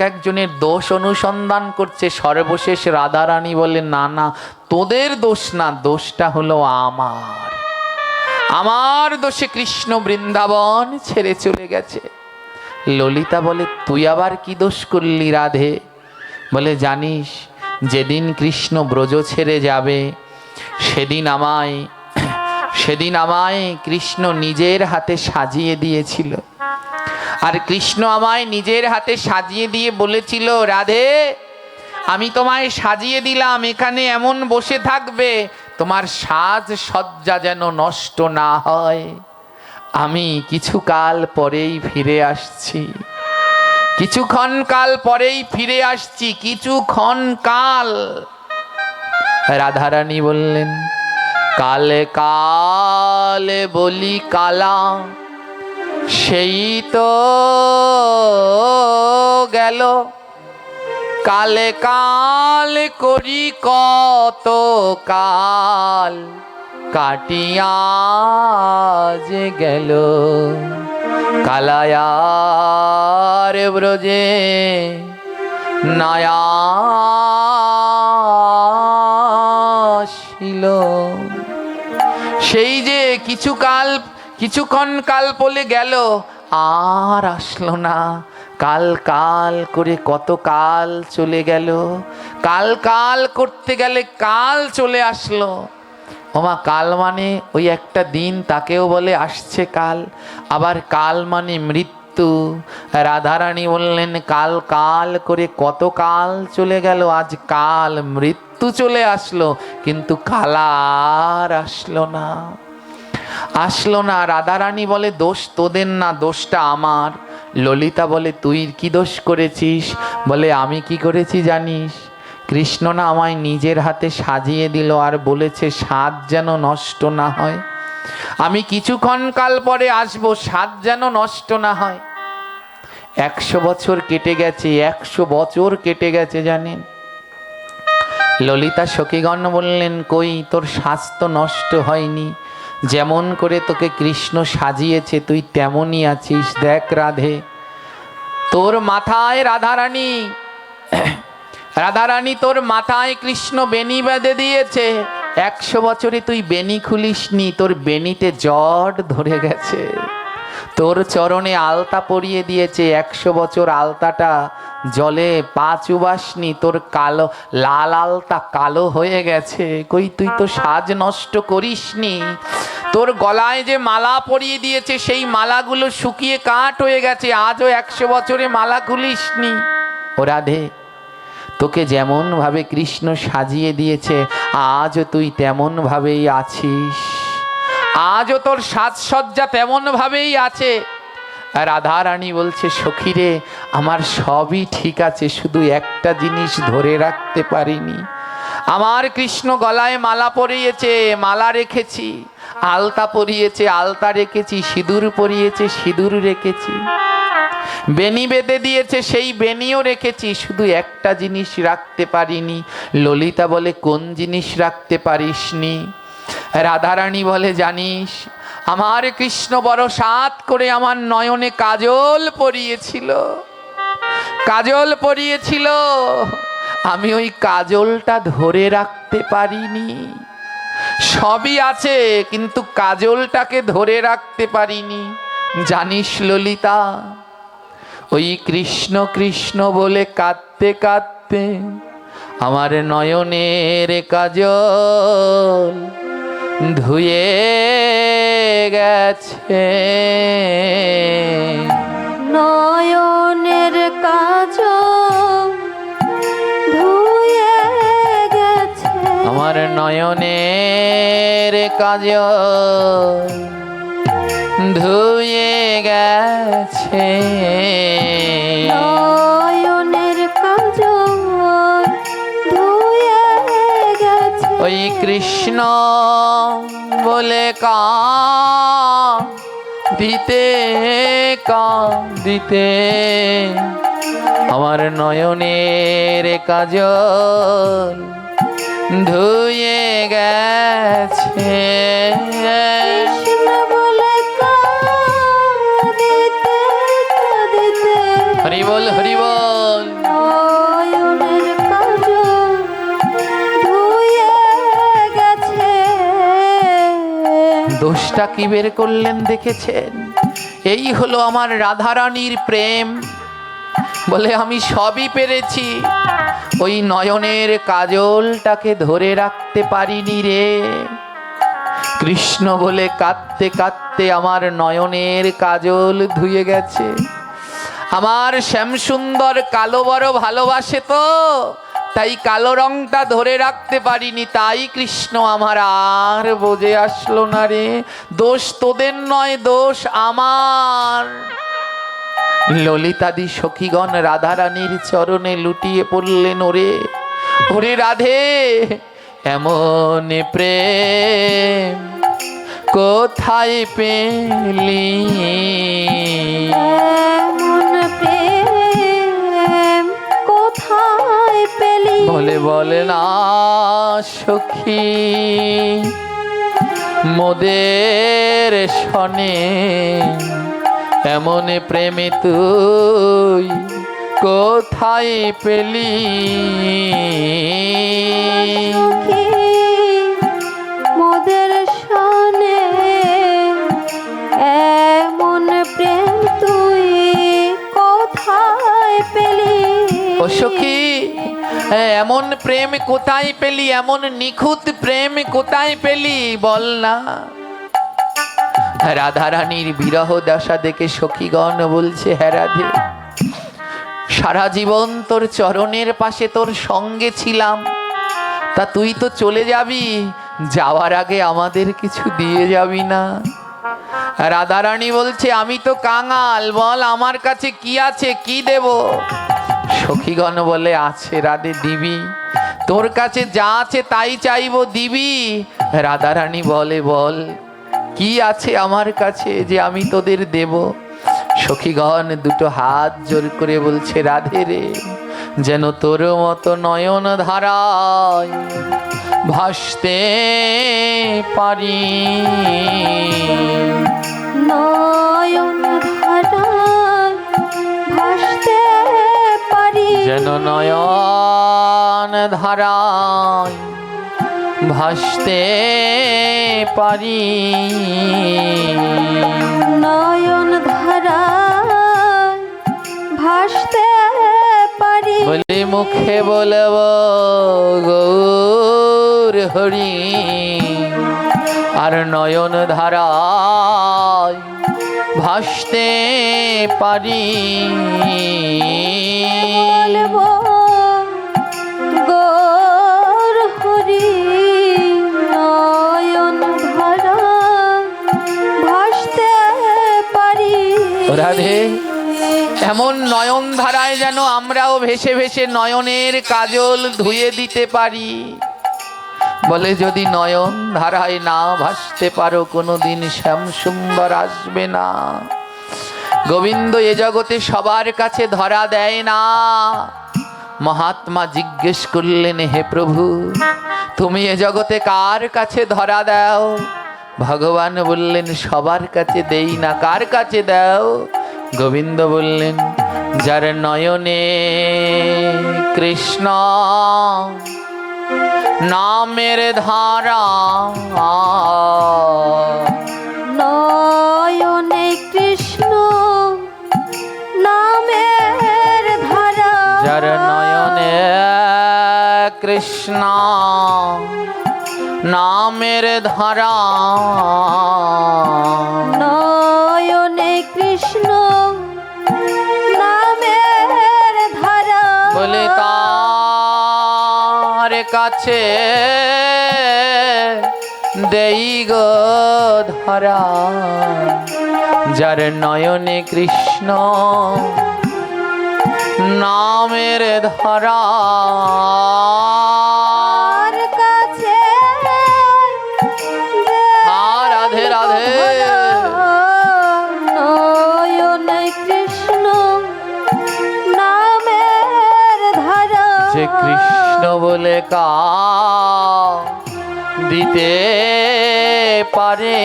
একজনের দোষ অনুসন্ধান করছে। সর্বশেষ রাধারানী বলে, না না, তোদের দোষ না, দোষটা হলো আমার দোষে কৃষ্ণ বৃন্দাবন ছেড়ে চলে গেছে। ললিতা বলে, তুই আবার কি দোষ করলি রাধে? বলে, জানিস যেদিন কৃষ্ণ ব্রজ ছেড়ে যাবে সেদিন আমায় কৃষ্ণ নিজের হাতে সাজিয়ে দিয়েছিল। আর কৃষ্ণ আমায় নিজের হাতে সাজিয়ে দিয়ে বলেছিল, রাধে আমি তোমায় সাজিয়ে দিলাম, এখানে এমন বসে থাকবে তোমার সাজ সজ্জা যেন নষ্ট না হয়। আমি কিছুকাল পরেই ফিরে আসছি, কিছুক্ষণ কাল পরেই ফিরে আসছি, কিছুক্ষণ কাল। রাধারানী বললেন, কালে কালে বলি কালা, সেই তো গেল, কালে কালে করি কত কাল, কাটিয়া যে গেল, কালায়ার ব্রজে নয়া ছিল। সেই যে কিছুক্ষণ কাল বলে গেল, আর আসলো না। কাল কাল করে কত কাল চলে গেল, কাল কাল করতে গেলে কাল চলে আসলো। ওমা, কাল মানে ওই একটা দিন, তাকেও বলে আসছে কাল। আবার কাল মানে মৃত্যু। রাধারানী বললেন, কাল কাল করে কত কাল চলে গেল, আজ কাল মৃত্যু চলে আসলো, কিন্তু কাল আর আসলো না। রাধারানী বলে, দোষ তোদের না, দোষটা আমার। ললিতা বলে, তুই কি দোষ করেছিস? বলে, আমি কি করেছি জানিস? কৃষ্ণ না আমায় নিজের হাতে সাজিয়ে দিল আর বলেছে সাজ যেন নষ্ট না হয়, আমি কিছুক্ষণ কাল পরে আসবো, সাজ যেন নষ্ট না হয়। 100 বছর কেটে গেছে, 100 বছর কেটে গেছে জানেন। ললিতা সখীগণ বললেন, কই তোর সাজ তো নষ্ট হয়নি, যেমন করে তোকে কৃষ্ণ সাজিয়েছে তুই তেমনই আছিস। দেখ রাধে, তোর মাথায় রাধারানী তোর মাথায় কৃষ্ণ বেনি বেঁধে দিয়েছে। 100 বছরে তুই বেনি খুলিসনি, তোর বেনিতে জট ধরে গেছে। তোর চরণে আলতা পরিয়ে দিয়েছে, 100 বছর আলতাটা জলে পা চুবাসনি, তোর কালো লাল আলতা কালো হয়ে গেছে। কই তুই তো সাজ নষ্ট করিসনি। তোর গলায় যে মালা পরিয়ে দিয়েছে সেই মালাগুলো শুকিয়ে কাঠ হয়ে গেছে, আজও 100 বছরে মালা খুলিসনি। ও রাধে, তোকে যেমন ভাবে কৃষ্ণ সাজিয়ে দিয়েছে আজও তুই তেমন ভাবেই আছিস, আজও তোর সাজসজ্জা তেমন ভাবেই আছে। রাধারানী বলছে, সখীরে আমার সবই ঠিক আছে, শুধু একটা জিনিস ধরে রাখতে পারিনি। আমার কৃষ্ণ গলায় মালা পরিয়েছে, মালা রেখেছি, আলতা পরিয়েছে, আলতা রেখেছি, সিঁদুর পরিয়েছে, সিঁদুর রেখেছি, বেনি বেঁধে দিয়েছে, সেই বেনিও রেখেছি, শুধু একটা জিনিস রাখতে পারিনি। ললিতা বলে, কোন জিনিস রাখতে পারিসনি? রাধারানী বলে, জানিস আমার কৃষ্ণ বড় সাত করে আমার নয়নে কাজল পরিয়েছিল, আমি ওই কাজলটা ধরে রাখতে পারিনি। সবই আছে কিন্তু কাজলটাকে ধরে রাখতে পারিনি। জানিস ললিতা, ওই কৃষ্ণ কৃষ্ণ বলে কাঁদতে কাঁদতে আমার নয়নের কাজল ধুয়ে গেছে, নয়নের কাজল ধুয়ে গেছে, আমার নয়নের কাজল ধুয়ে গেছে, নয়নের কাজল ধুয়ে গেছে। ওই কৃষ্ণ বলে কাঁদিতে আমার নয়নের কাজল ধুয়ে গেছে। কৃষ্ণ বলে কাঁদিতে কাঁদিতে হরি বল হরি বল। নয়নের কাজল ধুয়ে গেছে। দোষটা কি বের করলেন দেখেছেন? এই হলো আমার রাধারানীর প্রেম। বলে আমি সবই পেরেছি, ওই নয়নের কাজলটাকে ধরে রাখতে পারিনি রে। কৃষ্ণ বলে কাঁদতে কাঁদতে আমার নয়নের কাজল ধুয়ে গেছে। আমার শ্যামসুন্দর কালো বড় ভালোবাসে তো, তাই কালো রংটা ধরে রাখতে পারিনি, তাই কৃষ্ণ আমার আর বোঝে আসলো না রে। দোষ তোদের নয়, দোষ আমার। ললিতাদি সখীগণ রাধারানীর চরণে লুটিয়ে পড়লেন। ওরে ওরে রাধে, এমন প্রেম কোথায় পেলি? এমন প্রেম কোথায় পেলি? বলে বলে না সখী, মোদের শনে এমন প্রেমে তুই কোথায় পেলি? সখী মোদের শনে এমন প্রেম তুই কোথায় পেলি? ও সখী, এমন প্রেম কোথায় পেলি? এমন নিখুঁত প্রেম কোথায় পেলি বল না। রাধারানীর বিরহ দশা দেখে সখীগণ বলছে, হ্যাঁ রাধে, সারা জীবন তোর চরণের পাশে তোর সঙ্গে ছিলাম, তা তুই তো চলে যাবি, যাওয়ার আগে আমাদের কিছু দিয়ে যাবি না? রাধারানী বলছে, আমি তো কাঙাল, বল আমার কাছে কি আছে, কি দেব? সখীগণ বলে, আছে রাধে, দিবি, তোর কাছে যা আছে তাই চাইবো, দিবি? রাধারানী বলে, বল কি আছে আমার কাছে যে আমি তোদের দেব? সখীগণ দুটো হাত জোর করে বলছে, রাধে রে, যেন তোর মতো নয়ন ধারায় ভাসতে পারি, নয়ন ধারায় ভাসতে পারি, যেন নয়ন ধারায় ভাসতে পারি, নয়ন ধারায় ভাসতে পারি। বলে মুখে বলব গৌর হরি, আর নয়ন ধারায় ভাসতে পারি। বলবো গৌর হরি, নয়ন ধারায় ভাসতে পারি। রাধে, এমন নয়ন ধারায় যেন আমরাও ভেসে ভেসে নয়নের কাজল ধুয়ে দিতে পারি। বলে, যদি নয়ন ধারায় না ভাসতে পারো, কোনোদিন শ্যাম সুন্দর আসবে না। গোবিন্দ এ জগতে সবার কাছে ধরা দেয় না। মহাত্মা জিজ্ঞেস করলেন, হে প্রভু, তুমি এ জগতে কার কাছে ধরা দাও? ভগবান বললেন, সবার কাছে দেই না। কার কাছে দাও? গোবিন্দ বললেন, যার নয়নে কৃষ্ণ নামের ধারা, নয়নে কৃষ্ণ নামের ধারা, যার নয়নে কৃষ্ণ নামের ধারা, নয়নে কৃষ্ণ নামের ধারা। বলে তার কাছে দেই গো ধরা, যার নয়নে কৃষ্ণ নামের ধারা। তার কাছে রাধে রাধে, নয়নে কৃষ্ণ নামের ধারা। যে কৃষ্ণ বলে কা দিতে পারে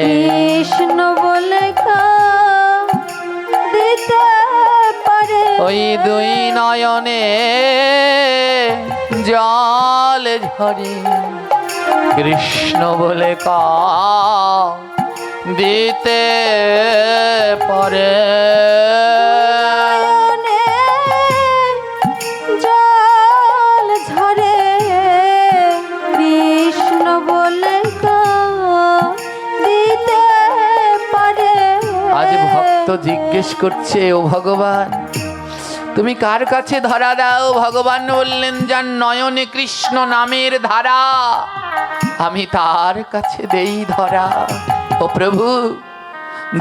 কৃষ্ণ বলে কা দিতে পারে ওই দুই নয়নে জল ঝরে কৃষ্ণ বলে কা দিতে পারে নয়নে জল ঝরে কৃষ্ণ বলে কা দিতে পারে আজ ভক্ত জিজ্ঞেস করছে, ও ভগবান তুমি কার কাছে ধরা দাও? ভগবান বললেন, যার নয়নে কৃষ্ণ নামের ধারা আমি তার কাছে দেই ধরা। ও প্রভু,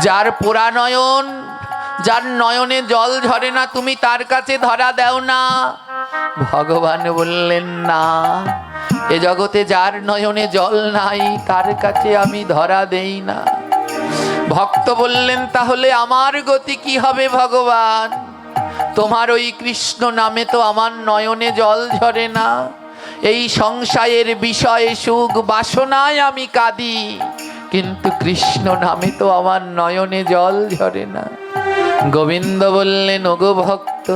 যার পোড়া নয়ন, যার নয়নে জল ঝরে না, তুমি তার কাছে ধরা দাও না? ভগবান বললেন, না, এ জগতে যার নয়নে জল নাই কার কাছে আমি ধরা দেই না। ভক্ত বললেন, তাহলে আমার গতি কি হবে ভগবান? তোমার ওই কৃষ্ণ নামে তো আমার নয়নে জল ঝরে না। এই সংসারের বিষয় সুখ বাসনায় আমি কাঁদি, কিন্তু কৃষ্ণ নামে তো আমার নয়নে জল ঝরে না। গোবিন্দ বললেন, ওগো ভক্ত,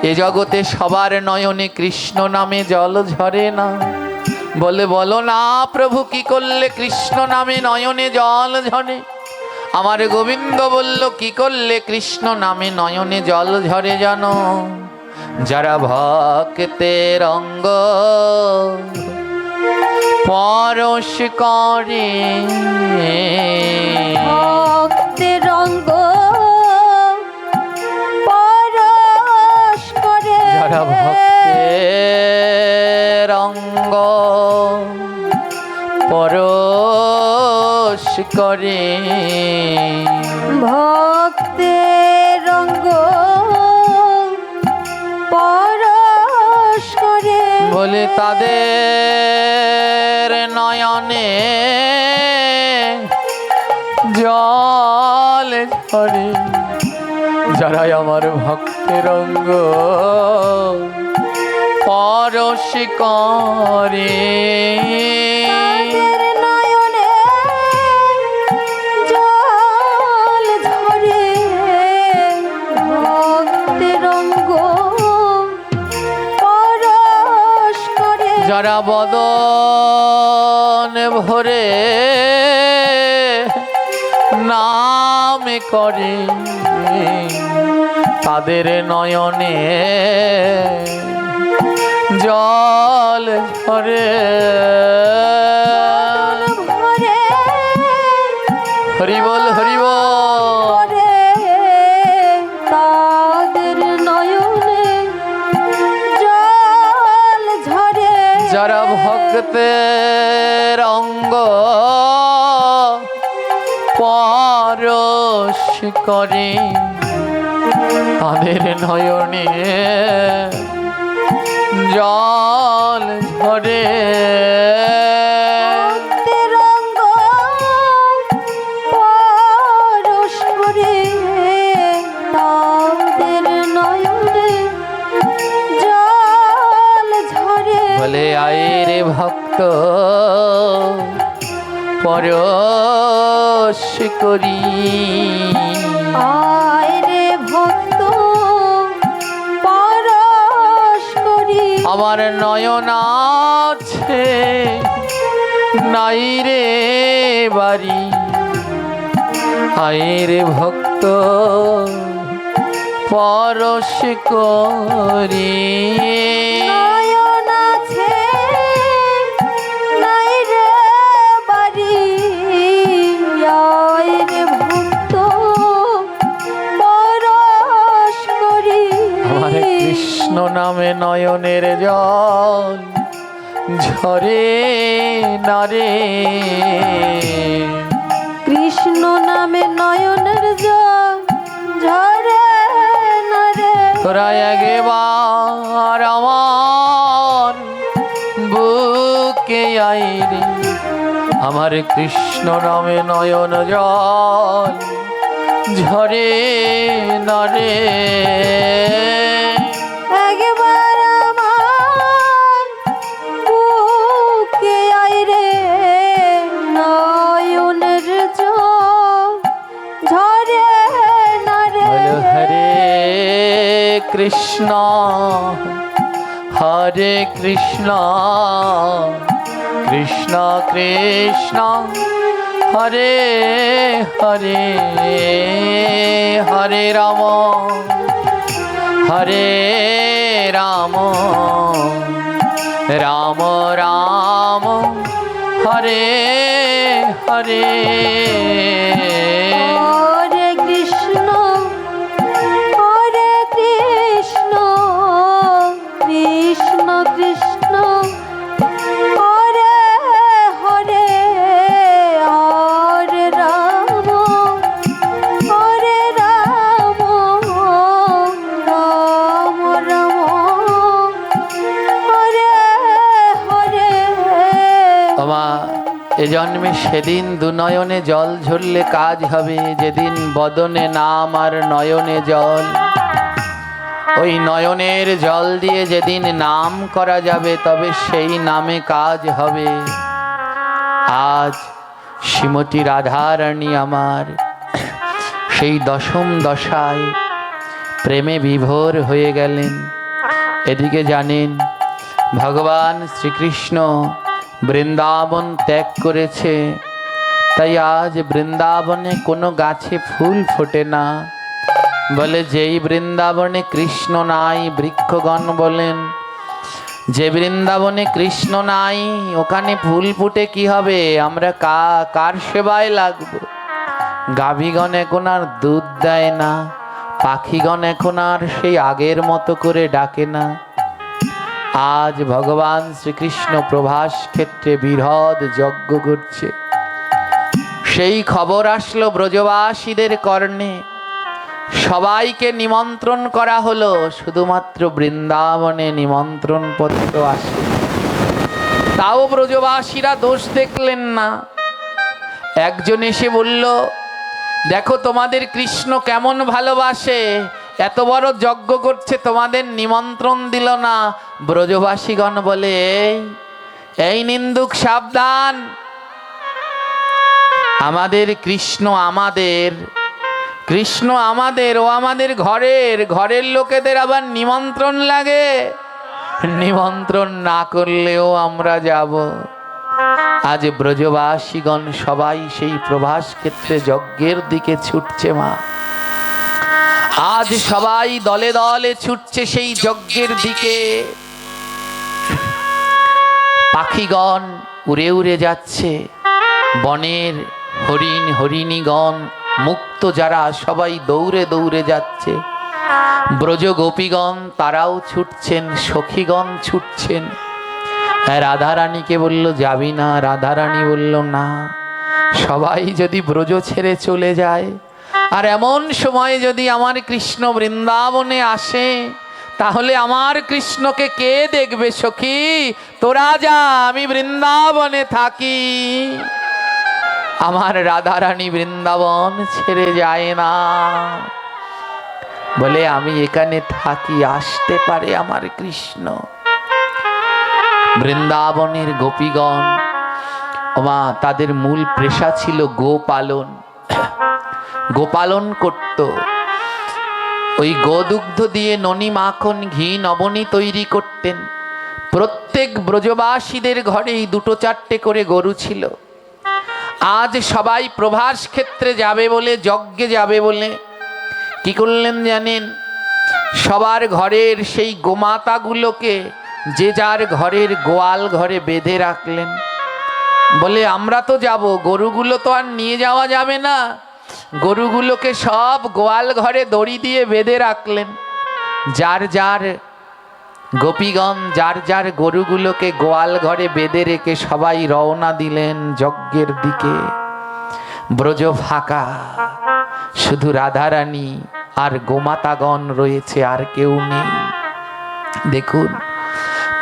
এ জগতে সবার নয়নে কৃষ্ণ নামে জল ঝরে না। বলে, বলো না প্রভু, কি করলে কৃষ্ণ নামে নয়নে জল ঝরে? আমার গোবিন্দ বলল, কি করলে কৃষ্ণ নামে নয়নে জল ঝরে জানো? যারা ভক্তের অঙ্গ পরশ করে, ভক্তের অঙ্গ পরশ করে, যারা ভক্তের অঙ্গ পরশ করে, ভক্তের অঙ্গ পরশ করে, বলে তাদের নয়নে জল ঝরে। যারাই আমার ভক্তের অঙ্গ পরশ করে, তাদের নয়নে জল ঝরে, ভক্তের অঙ্গ পরশ করে, যারা বদন ভরে নাম করে, তাদের নয়নে জল ঝরে। ভরে হরি বল, হরি বল। করে, তাদের নয়নে জল ঝরে, যারা ভক্তের অঙ্গ পরশ করে, তাদের নয়নে জল ঝরে। ভক্তের অঙ্গ পরশ করে, তাদের নয়নে জল ঝরে। বলে, আয় রে ভক্ত পরশ করি, আয় রে ভক্ত পরশ করি, আমার নয়ন আছে নাই রে বাড়ি। আয় রে ভক্ত পরশ করি, নয়ন আছে নাই রে বাড়ি, আয় রে ভক্ত পরশ করি। আমার কৃষ্ণ নামে নয়নের জল ঝরে না রে। কৃষ্ণ নামে নয়নের জল ঝরে না রে। তোরা একবার আমার বুকে আই রে, আমার কৃষ্ণ নামে নয়ন জল ঝরে না রে। একবার কৃষ্ণ হরে কৃষ্ণ কৃষ্ণ কৃষ্ণ হরে হরে হরে রাম হরে রাম রাম রাম হরে হরে হরে কৃষ্ণ কৃষ্ণ কৃষ্ণ হরে হরে হরে রাম রাম রাম হরে হরে। ওমা এ জন্মে সেদিন দুনয়নে জল ঝরলে কাজ হবে, যেদিন বদনে নাম আর নয়নে জল। ওই নয়নের জল দিয়ে যেদিন নাম করা যাবে তবে সেই নামে কাজ হবে। আজ শ্রীমতী রাধারানী আমার সেই দশম দশায় প্রেমে বিভোর হয়ে গেলেন। এদিকে জানেন ভগবান শ্রীকৃষ্ণ বৃন্দাবন ত্যাগ করেছে, তাই আজ বৃন্দাবনে কোনো গাছে ফুল ফোটে না। বলে যেই বৃন্দাবনে কৃষ্ণ নাই, বৃক্ষগণ বলেন যে বৃন্দাবনে কৃষ্ণ নাই ওখানে ফুল ফুটে কি হবে, আমরা কার সেবায় লাগবো। গাভীগণ এখন আর দুধ দেয় না, পাখিগণ এখন আর সেই আগের মতো করে ডাকে না। আজ ভগবান শ্রীকৃষ্ণ প্রভাস ক্ষেত্রে বৃহৎ যজ্ঞ করছে। সেই খবর আসলো ব্রজবাসীদের কর্ণে, সবাইকে নিমন্ত্রণ করা হলো, শুধুমাত্র বৃন্দাবনে নিমন্ত্রণ পত্র আসে। তাও ব্রজবাসীরা দোষ দেখলেন না। একজন এসে বলল, দেখো তোমাদের কৃষ্ণ কেমন ভালোবাসে, এত বড় যজ্ঞ করছে তোমাদের নিমন্ত্রণ দিল না। ব্রজবাসীগণ বলে, এই নিন্দুক সাবধান, আমাদের কৃষ্ণ আমাদের, কৃষ্ণ আমাদের, ও আমাদের ঘরের লোকেদের আবার নিমন্ত্রণ লাগে, নিমন্ত্রণ না করলেও আমরা যাব। আজ ব্রজবাসীগণ সবাই সেই প্রভাস ক্ষেত্রে যজ্ঞের দিকে ছুটছে। মা আজ সবাই দলে দলে ছুটছে সেই যজ্ঞের দিকে। পাখিগণ উড়ে উড়ে যাচ্ছে, বনের হরিণীগণ মুক্ত যারা সবাই দৌড়ে দৌড়ে যাচ্ছে। ব্রজ গোপীগণ তারাও ছুটছেন, সখীগণ ছুটছেন। রাধারানীকে বলল যাবি না, রাধারানী বলল না, সবাই যদি ব্রজ ছেড়ে চলে যায় আর এমন সময় যদি আমার কৃষ্ণ বৃন্দাবনে আসে তাহলে আমার কৃষ্ণকে কে দেখবে। সখী তোরা যা, আমি বৃন্দাবনে থাকি। আমার রাধারানী বৃন্দাবন ছেড়ে যায় না, বলে আমি এখানে থাকি, আসতে পারে আমার কৃষ্ণ। বৃন্দাবনের গোপীগণ ওমা তাদের মূল পেশা ছিল গোপালন, গোপালন করত। ওই গোদুগ্ধ দিয়ে ননি মাখন ঘি নবনী তৈরি করতেন। প্রত্যেক ব্রজবাসীদের ঘরেই দুটো চারটে করে গরু ছিল। আজ সবাই প্রভাস ক্ষেত্রে যাবে বলে, যজ্ঞে যাবে বলে কি করলেন জানেন, সবার ঘরের সেই গোমাতাগুলোকে যে যার ঘরের গোয়াল ঘরে বেঁধে রাখলেন। বলে আমরা তো যাব, গরুগুলো তো আর নিয়ে যাওয়া যাবে না, গরুগুলোকে সব গোয়াল ঘরে দড়ি দিয়ে বেঁধে রাখলেন। যার যার গোপীগণ যার যার গরুগুলোকে গোয়াল ঘরে বেঁধে রেখে সবাই রওনা দিলেন যজ্ঞের দিকে। ব্রজ ফাঁকা, শুধু রাধারানী আর গোমাতাগণ রয়েছে, আর কেউ নেই। দেখুন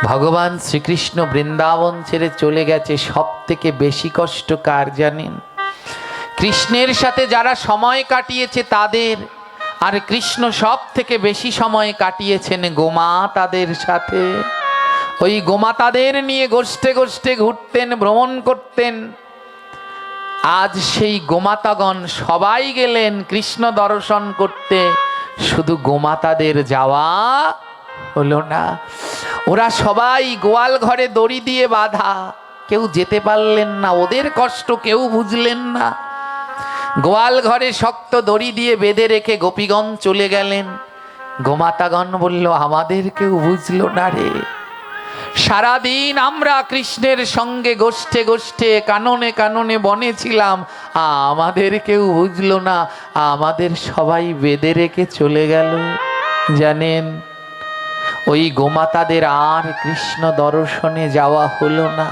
ভগবান শ্রীকৃষ্ণ বৃন্দাবন ছেড়ে চলে গেছে। সব থেকে বেশি কষ্ট কার জানেন? কৃষ্ণের সাথে যারা সময় কাটিয়েছে তাদের। আর কৃষ্ণ সব থেকে বেশি সময় কাটিয়েছেন গোমাতাদের সাথে। ওই গোমাতাদের নিয়ে গোষ্ঠে গোষ্ঠে ঘুরতেন, ভ্রমণ করতেন। আজ সেই গোমাতাগণ সবাই গেলেন কৃষ্ণ দর্শন করতে, শুধু গোমাতাদের যাওয়া হলো না। ওরা সবাই গোয়াল ঘরে দড়ি দিয়ে বাঁধা, কেউ যেতে পারলেন না, ওদের কষ্ট কেউ বুঝলেন না। গোয়াল ঘরে শক্ত দড়ি দিয়ে বেঁধে রেখে গোপীগণ চলে গেলেন। গোমাতাগণ বলল, আমাদের কেউ বুঝলো না রে। সারাদিন আমরা কৃষ্ণের সঙ্গে গোষ্ঠে গোষ্ঠে কাননে কাননে বনে ছিলাম, আমাদের কেউ বুঝলো না, আমাদের সবাই বেঁধে রেখে চলে গেল। জানেন, ওই গোমাতাদের আর কৃষ্ণ দর্শনে যাওয়া হলো না।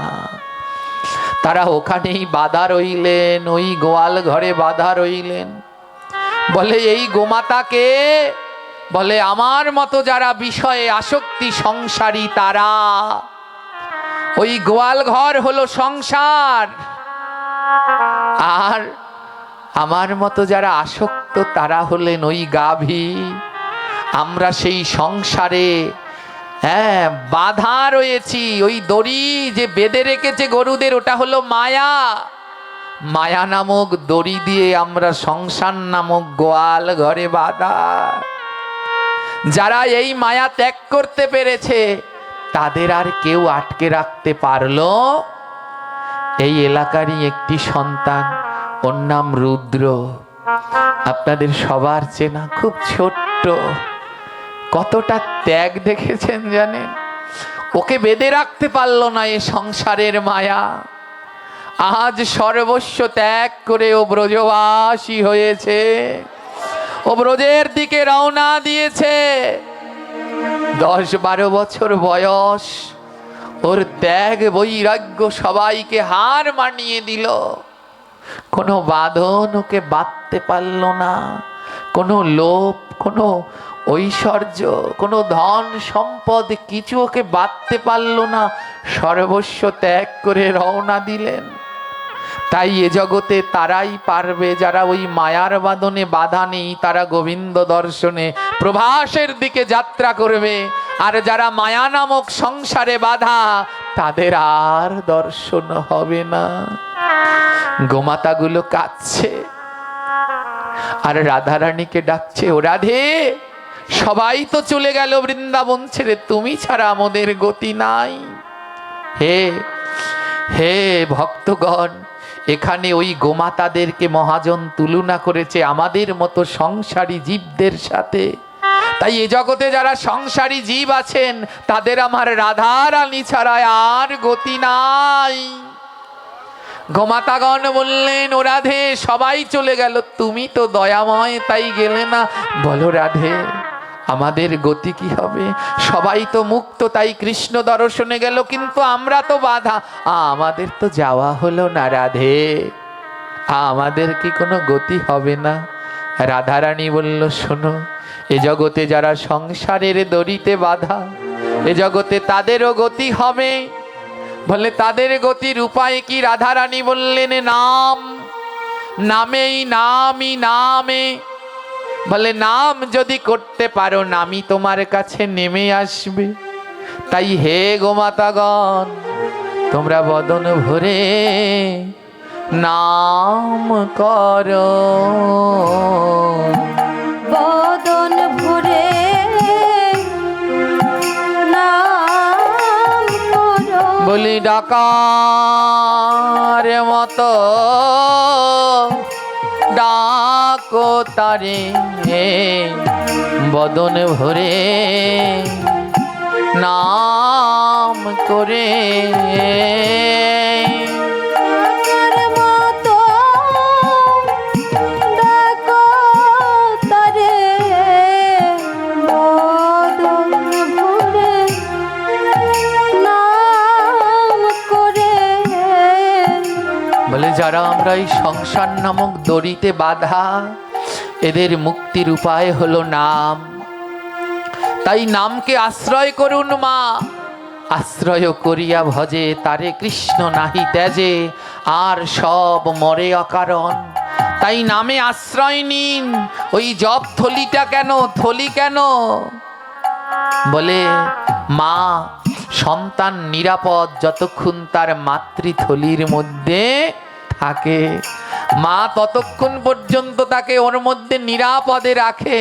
তারা ওখানেই বাধা রইলেন, ওই গোয়াল ঘরে বাধা রইলেন। বলে, এই গোমাতাকে বলে আমার মতো যারা বিষয়ে আসক্তি সংসারী তারা, ওই গোয়াল ঘর হলো সংসার, আর আমার মতো যারা আসক্ত তারা হলেন ওই গাভী। আমরা সেই সংসারে বাধা রয়েছি। ওই দড়ি যে বেঁধে রেখেছে গরুদের, ওটা হলো মায়া। মায়া নামক দড়ি দিয়ে আমরা সংসার নামক গোয়াল ঘরে বাঁধা। যারা এই মায়া ত্যাগ করতে পেরেছে তাদের আর কেউ আটকে রাখতে পারলো। এই এলাকারই একটি সন্তান, ওর নাম রুদ্র, আপনাদের সবার চেনা, খুব ছোট্ট। কতটা ত্যাগ দেখেছেন জানেন? ওকে বেঁধে রাখতে পারলো না এ সংসারের মায়া। আজ সর্বস্ব ত্যাগ করে ও ব্রজবাসী হয়েছে, ও ব্রজের দিকে রওনা দিয়েছে। 10-12 বছর বয়স, ওর ত্যাগ বৈরাগ্য সবাইকে হার মানিয়ে দিল। কোনো বাঁধন ওকে বাঁধতে পারল না, কোনো লোভ, কোনো ঐশ্বর্য, কোনো ধন সম্পদ কিছু ওকে বাঁধতে পারল না। সর্বস্ব ত্যাগ করে রওনা দিলেন। তাই এ জগতে তারাই পারবে যারা ওই মায়ার বাঁধনে বাধা নেই, তারা গোবিন্দ দর্শনে প্রভাসের দিকে যাত্রা করবে। আর যারা মায়া নামক সংসারে বাধা, তাদের আর দর্শন হবে না। গোমাতাগুলো কাঁদছে আর রাধারানীকে ডাকছে, ও রাধে, সবাই তো চলে গেল বৃন্দাবন ছেড়ে, তুমি ছাড়া আমাদের গতি নাই। হে হে ভক্তগণ, এখানে ওই গোমাতাদেরকে মহাজন তুলনা করেছে আমাদের মতো সংসারী জীবদের সাথে। তাই এ জগতে যারা সংসারী জীব আছেন, তাদের আমার রাধারানী ছাড়া আর গতি নাই। গোমাতাগণ বললেন, ও রাধে, সবাই চলে গেল, তুমি তো দয়াময়, তাই গেলে না। বলো রাধে, আমাদের গতি কি হবে? সবাই তো মুক্ত, তাই কৃষ্ণ দর্শনে গেল, কিন্তু আমরা তো বাধা, আমাদের তো যাওয়া হলো না রাধে, আমাদের কি কোনো গতি হবে না? রাধারানী বলল, শোনো, এ জগতে যারা সংসারের দড়িতে বাধা, এ জগতে তাদেরও গতি হবে। বলে, তাদের গতির উপায় কি? রাধারানী বললেন, নাম, নামেই নামই নামে। বলে, নাম যদি করতে পারো, নামই তোমার কাছে নেমে আসবে। তাই হে গোমাতাগণ, তোমরা বদন ভরে নাম করো, বদন ভরে নাম করো। বলি ডাকার মতো ডাকো তারে, বদন ভরে নাম করে। ডাকার মতো ডাকো তারে, বদন ভরে নাম করে। বলে, যারা আমরা এই সংসার নামক দড়িতে বাঁধা, এদের মুক্তির উপায় হলো নাম। তাই নামকে আশ্রয় করুন মা, আশ্রয় করিয়া ভজে তারে কৃষ্ণ নাহি ত্যাজে, আর সব মরে অকারণ। তাই নামে আশ্রয় নিন। ওই জপ থলিটা কেন, থলি কেন? বলে, মা সন্তান নিরাপদ যতক্ষণ তার মাতৃথলির মধ্যে থাকে। মা ততক্ষণ পর্যন্ত তাকে ওর মধ্যে নিরাপদে রাখে,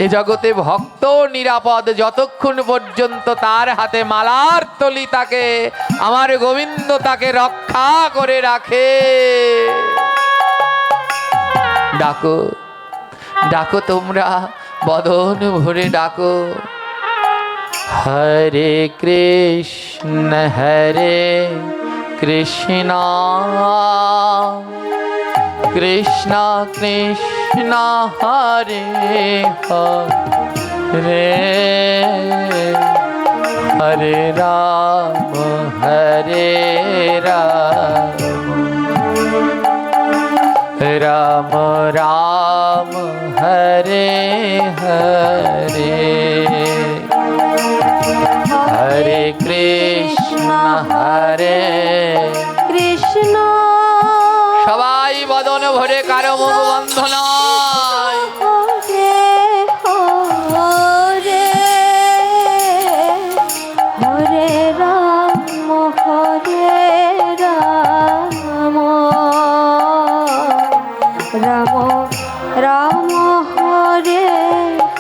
এ জগতে ভক্ত নিরাপদ যতক্ষণ পর্যন্ত তার হাতে মালার তলি থাকে, আমার গোবিন্দ তাকে রক্ষা করে রাখে। ডাকো ডাকো তোমরা, বদন ভরে ডাকো। হরে কৃষ্ণ কৃষ্ণ কৃষ্ণ কৃষ্ণ হরে হরে, হরে রাম হরে রাম, রাম রাম হরে হরে, হরে কৃষ্ণ হরে কৃষ্ণ। সবাই বদন ভরে, কারো মুখ বন্ধ নয়। হরে হরে রাম হরে রাম, রাম রাম হরে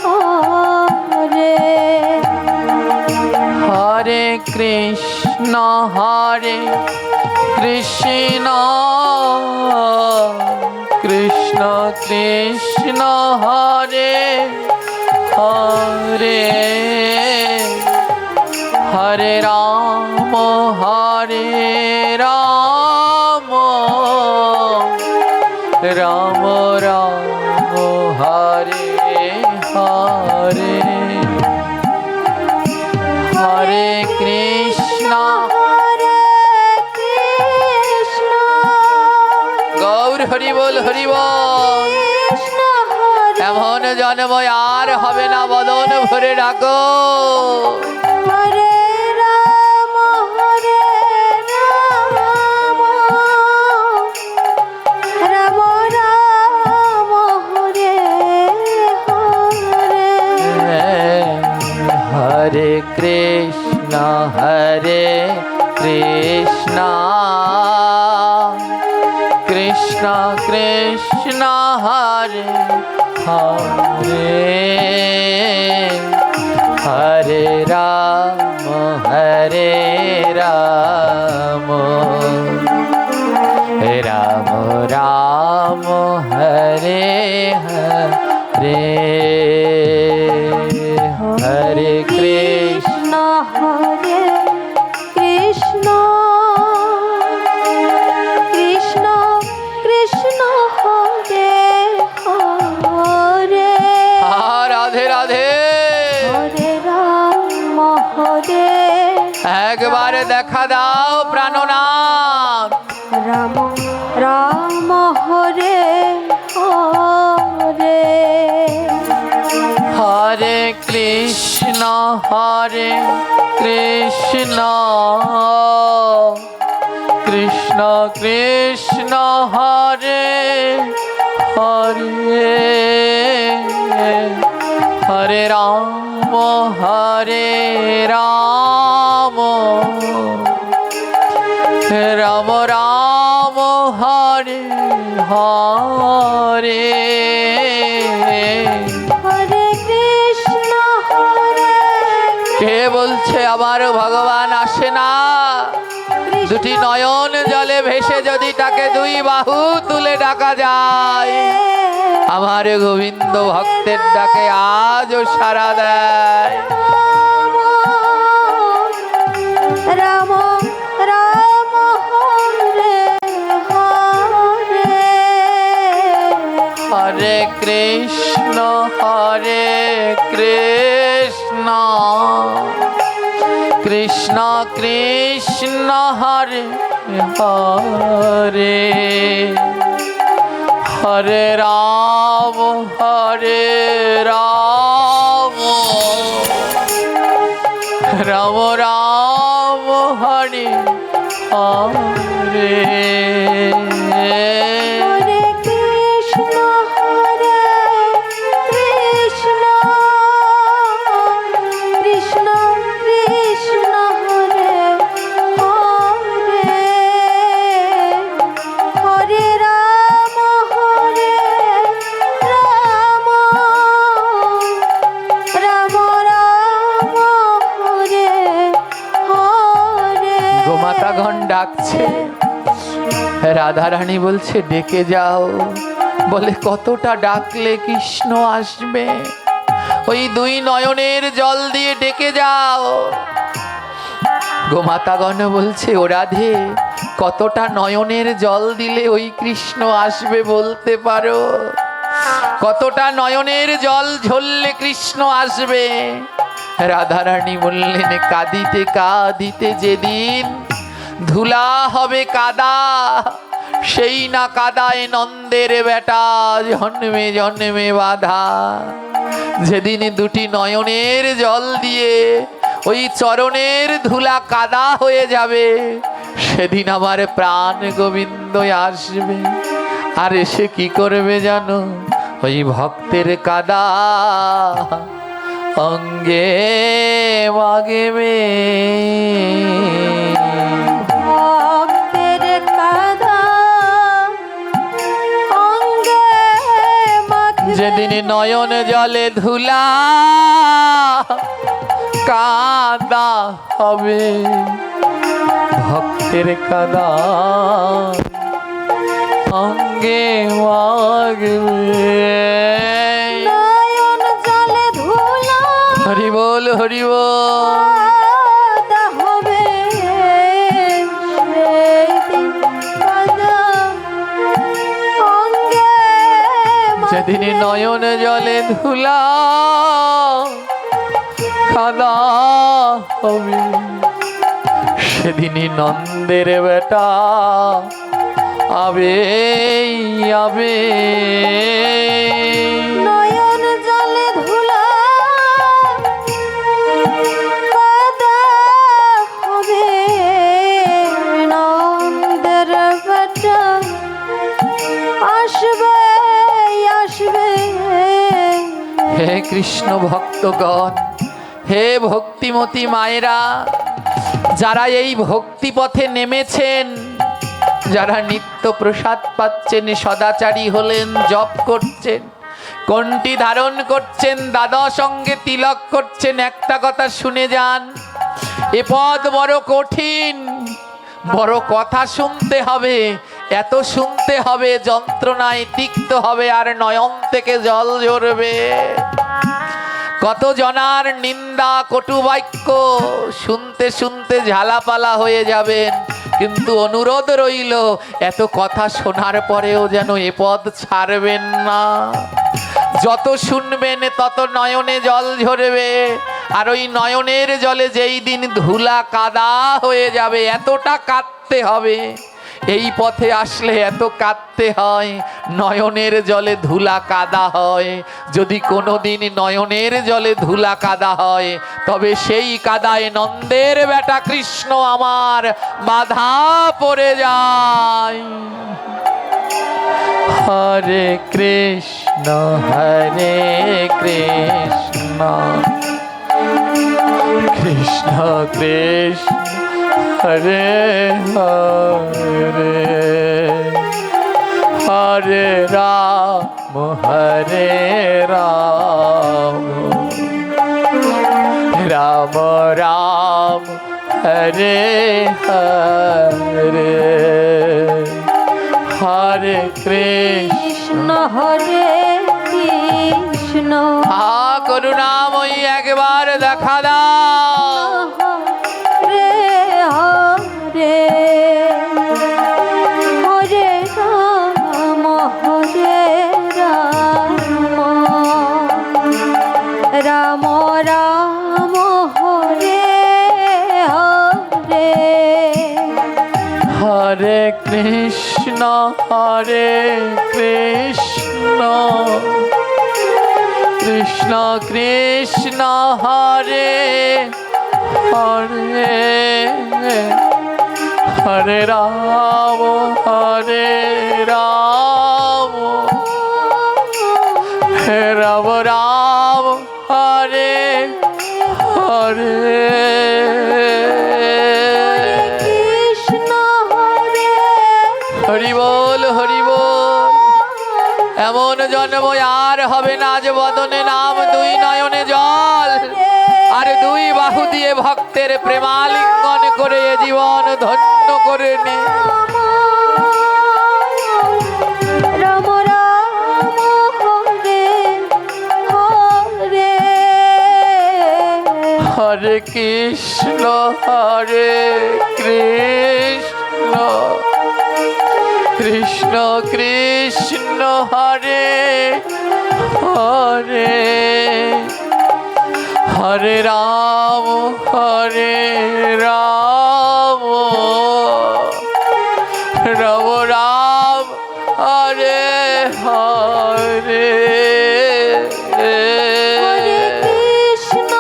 হরে, হরে কৃষ্ণ কৃষ্ণ কৃষ্ণ কৃষ্ণ হরে হরে, হরে রাম রাম, রাম রাম হরে হরে, হরে কৃষ্ণ হরে কৃষ্ণ, গৌর হরি বল হরি বল। কৃষ্ণ হরে এমন জন্ম আর হবে না, বদন ভরে ডাকো। হরে রাম হরে রাম, রাম রাম হরে হরে, হরে কৃষ্ণ কৃষ্ণ কৃষ্ণ কৃষ্ণ হরে হরে, হরে রাম রাম, রাম রাম হরে হরে, হরে কৃষ্ণ হরে কৃষ্ণ, কৃষ্ণ কৃষ্ণ হরে হরে, রাধে রাধে। হরে রাম হরে একবার দেখা দাও প্রাণনাথ। রাম রাম হরে হরে, হরে কৃষ্ণ কৃষ্ণ কৃষ্ণ কৃষ্ণ হরে হরে, হরে রাম রাম, রাম রাম হরে হরে, হরে কৃষ্ণ হরে কে বলছে আমার ভগবান আসে না? দুটি নয়ন জলে ভেসে যদি তাকে দুই বাহু তুলে ডাকা যায়, আমার গোবিন্দ ভক্তের ডাকে আজও সাড়া দেয়। রাম রাম হরে হরে, হরে কৃষ্ণ কৃষ্ণ কৃষ্ণ কৃষ্ণ হরে হরে, হরে রাম রাম, রাম রাম হরে হরে, হরে কৃষ্ণ কৃষ্ণ কৃষ্ণ কৃষ্ণ হরে হরে, হরে রাম রাধারানী বলছে ডেকে যাও। বলে কতটা ডাকলে কৃষ্ণ আসবে? ওই দুই নয়নের জল দিয়ে ডেকে যাও। গোমাতাগণ বলছে ও রাধে, কতটা নয়নের জল দিলে ওই কৃষ্ণ আসবে বলতে পারো? কতটা নয়নের জল ঝরলে কৃষ্ণ আসবে? রাধারানী বললেন কাঁদিতে কাঁদিতে যেদিন ধুলা হবে কাদা, সেই না কাদায় নন্দের বেটা জন্মে জন্মে বাধা। যেদিন দুটি নয়নের জল দিয়ে ওই চরণের ধুলা কাদা হয়ে যাবে, সেদিন আমার প্রাণ গোবিন্দ আসবে। আর এসে কি করবে জানো? ওই ভক্তের কাদা অঙ্গে মাগবে। ভক্তের কাদা অঙ্গে মাখবে। যেদিন নয়ন জলে ধুলা কাদা হবে, ভক্তের কাদা অঙ্গে মাগবে। নয়ন জলে ধুলা হরি বল হরি বল। কাদা হবে, সেদিন কাদা অঙ্গে যেদিন মাখবে। নয়ন জলে ধুলা কাদা হবে, সেদিনই নন্দের বেটা আবে আবে। নয়ন জলে ধুলা কাদা হবে, নন্দের বেটা আসবে আসবে। হে কৃষ্ণ ভক্তগণ, হে ভক্তিমতী মায়েরা, যারা এই ভক্তি পথে নেমেছেন, যারা নিত্য প্রসাদ পাচ্ছেন, সদাচারী হলেন, জপ করছেন, কোনটি ধারণ করছেন, দ্বাদশ অঙ্গে তিলক করছেন, একটা কথা শুনে যান, এ পথ বড় কঠিন, বড় কথা শুনতে হবে, এত শুনতে হবে, যন্ত্রণায় তিক্ত হবে, আর নয়ন থেকে জল ঝরবে। কত জনার নিন্দা কটু বাক্য শুনতে শুনতে ঝালাপালা হয়ে যাবেন, কিন্তু অনুরোধ রইল এত কথা শোনার পরেও যেন এ পদ ছাড়বেন না। যত শুনবেন তত নয়নে জল ঝরবে, আর ওই নয়নের জলে যেই দিন ধুলা কাদা হয়ে যাবে, এতটা কাঁদতে হবে। এই পথে আসলে এত কাঁদতে হয়, নয়নের জলে ধুলা কাদা হয়। যদি কোনোদিন নয়নের জলে ধুলা কাদা হয়, তবে সেই কাদায় নন্দের বেটা কৃষ্ণ আমার বাধা পড়ে যায়। হরে কৃষ্ণ হরে কৃষ্ণ কৃষ্ণ কৃষ্ণ হরে হরে, হরে রাম হরে রাম, রাম রাম হরে হরে, হরে কৃষ্ণ। কৃষ্ণ হরে কৃষ্ণ করুণাময়ী একবার দেখা দাও। হরে হরে, হরে রাম হরে রাম, রাম রাম হরে হরে, হরে কৃষ্ণ হরে কৃষ্ণ কৃষ্ণ কৃষ্ণ হরে হরে, হরে রাম হরে রাম, রাম রাম হরে হরে। কৃষ্ণ হরে হরি বল হরি বল। এমন জন্ম আর হবে না যে বদনে নাম দুই নয়নে জল, আর দুই বাহু দিয়ে ভক্তের প্রেমালিঙ্গন করে এ জীবন ধন্য করে নে। কৃষ্ণ হরে কৃষ্ণ কৃষ্ণ কৃষ্ণ হরে হরে হরে রাম রাম রাম হরে হরে হরে কৃষ্ণ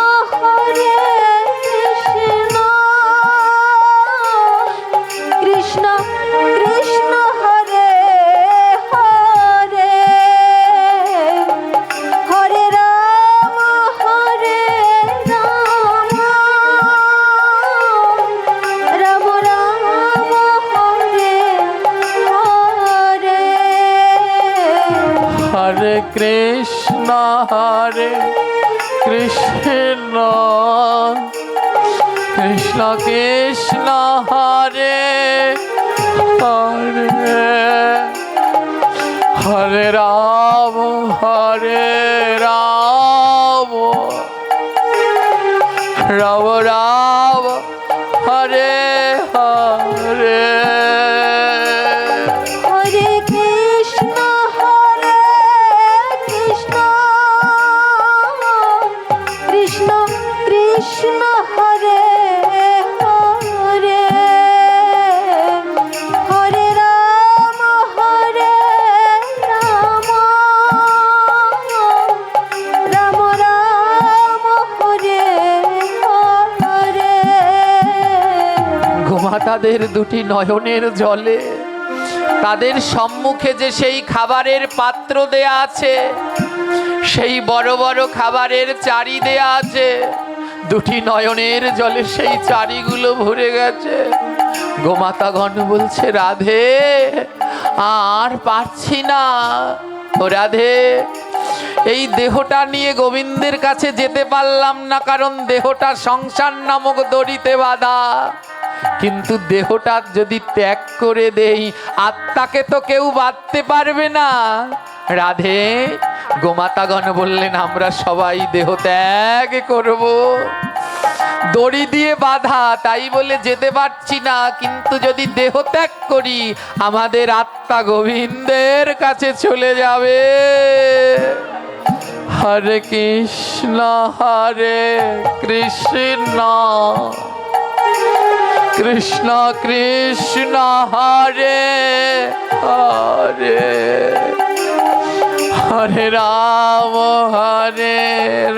কৃষ্ণ কৃষ্ণ হরে হরে হরে রাম রাম রাম হরে হরে হরে কৃষ্ণ কৃষ্ণ কৃষ্ণ কৃষ্ণ হরে হরে হরে রাম রাম রাম হরে হরে হরে কৃষ্ণ কৃষ্ণ কৃষ্ণ হরে হরে হরে রাম রাম রাম হরে হরে গোমাতাদের দুটি নয়নের জলে তাদের সম্মুখে যে সেই খাবারের পাত্র দেয়া আছে, সেই বড় বড় খাবারের চারি দেয়া আছে, দুটি নয়নের জলে সেই চারিগুলো ভরে গেছে। গোমাতাগণ বলছে, রাধে আর পারছি না, ও রাধে এই দেহটা নিয়ে গোবিন্দের কাছে যেতে পারলাম না, কারণ দেহটা সংসার নামক দড়িতে বাঁধা। কিন্তু দেহটা যদি ত্যাগ করে দেই, আত্মাকে তো কেউ বাঁধতে পারবে না। রাধে, গোমাতাগণ বললেন, আমরা সবাই দেহ ত্যাগ করব, দড়ি দিয়ে বাঁধা, তাই বলে যেতে পারছি না। কিন্তু যদি দেহ ত্যাগ করি, আমাদের আত্মা গোবিন্দের কাছে চলে যাবে। হরে কৃষ্ণ কৃষ্ণ কৃষ্ণ কৃষ্ণ হরে হরে হরে রাম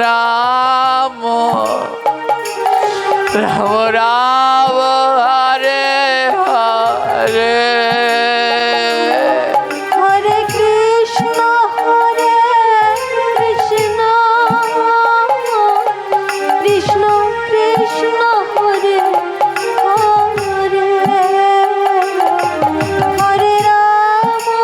রাম রাম হরে হরে হরে কৃষ্ণ কৃষ্ণ কৃষ্ণ কৃষ্ণ হরে হরে হরে রাম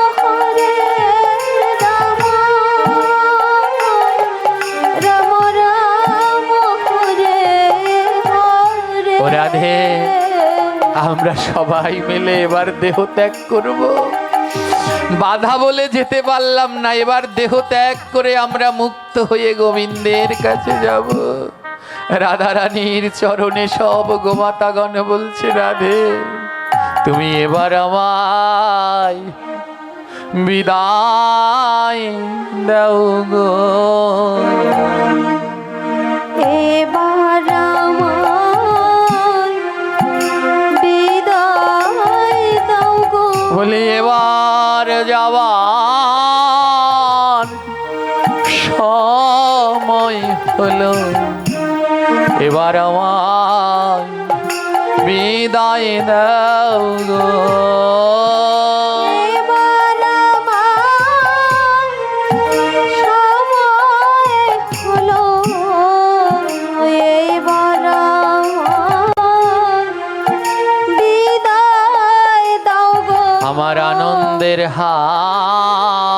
রাম রাম হরে হরে। ও রাধে, আমরা সবাই মিলে এবার দেহ ত্যাগ করব। বাধা বলে যেতে পারলাম না, এবার দেহ ত্যাগ করে আমরা মুক্ত হয়ে গোবিন্দের কাছে যাব। রাধারানীর চরণে সব গোমাতাগণ বলছে, রাধে তুমি এবার আমায় বিদায় দাও গো। এবার আমায় বিদায় দাও গো। বলি এবার যাওয়ার সময় হলো, এবার আমায় বিদায় দাও গো। এবার আমার সময় হলো, এবার আমার বিদায় দাও গো। আমার আনন্দের হাত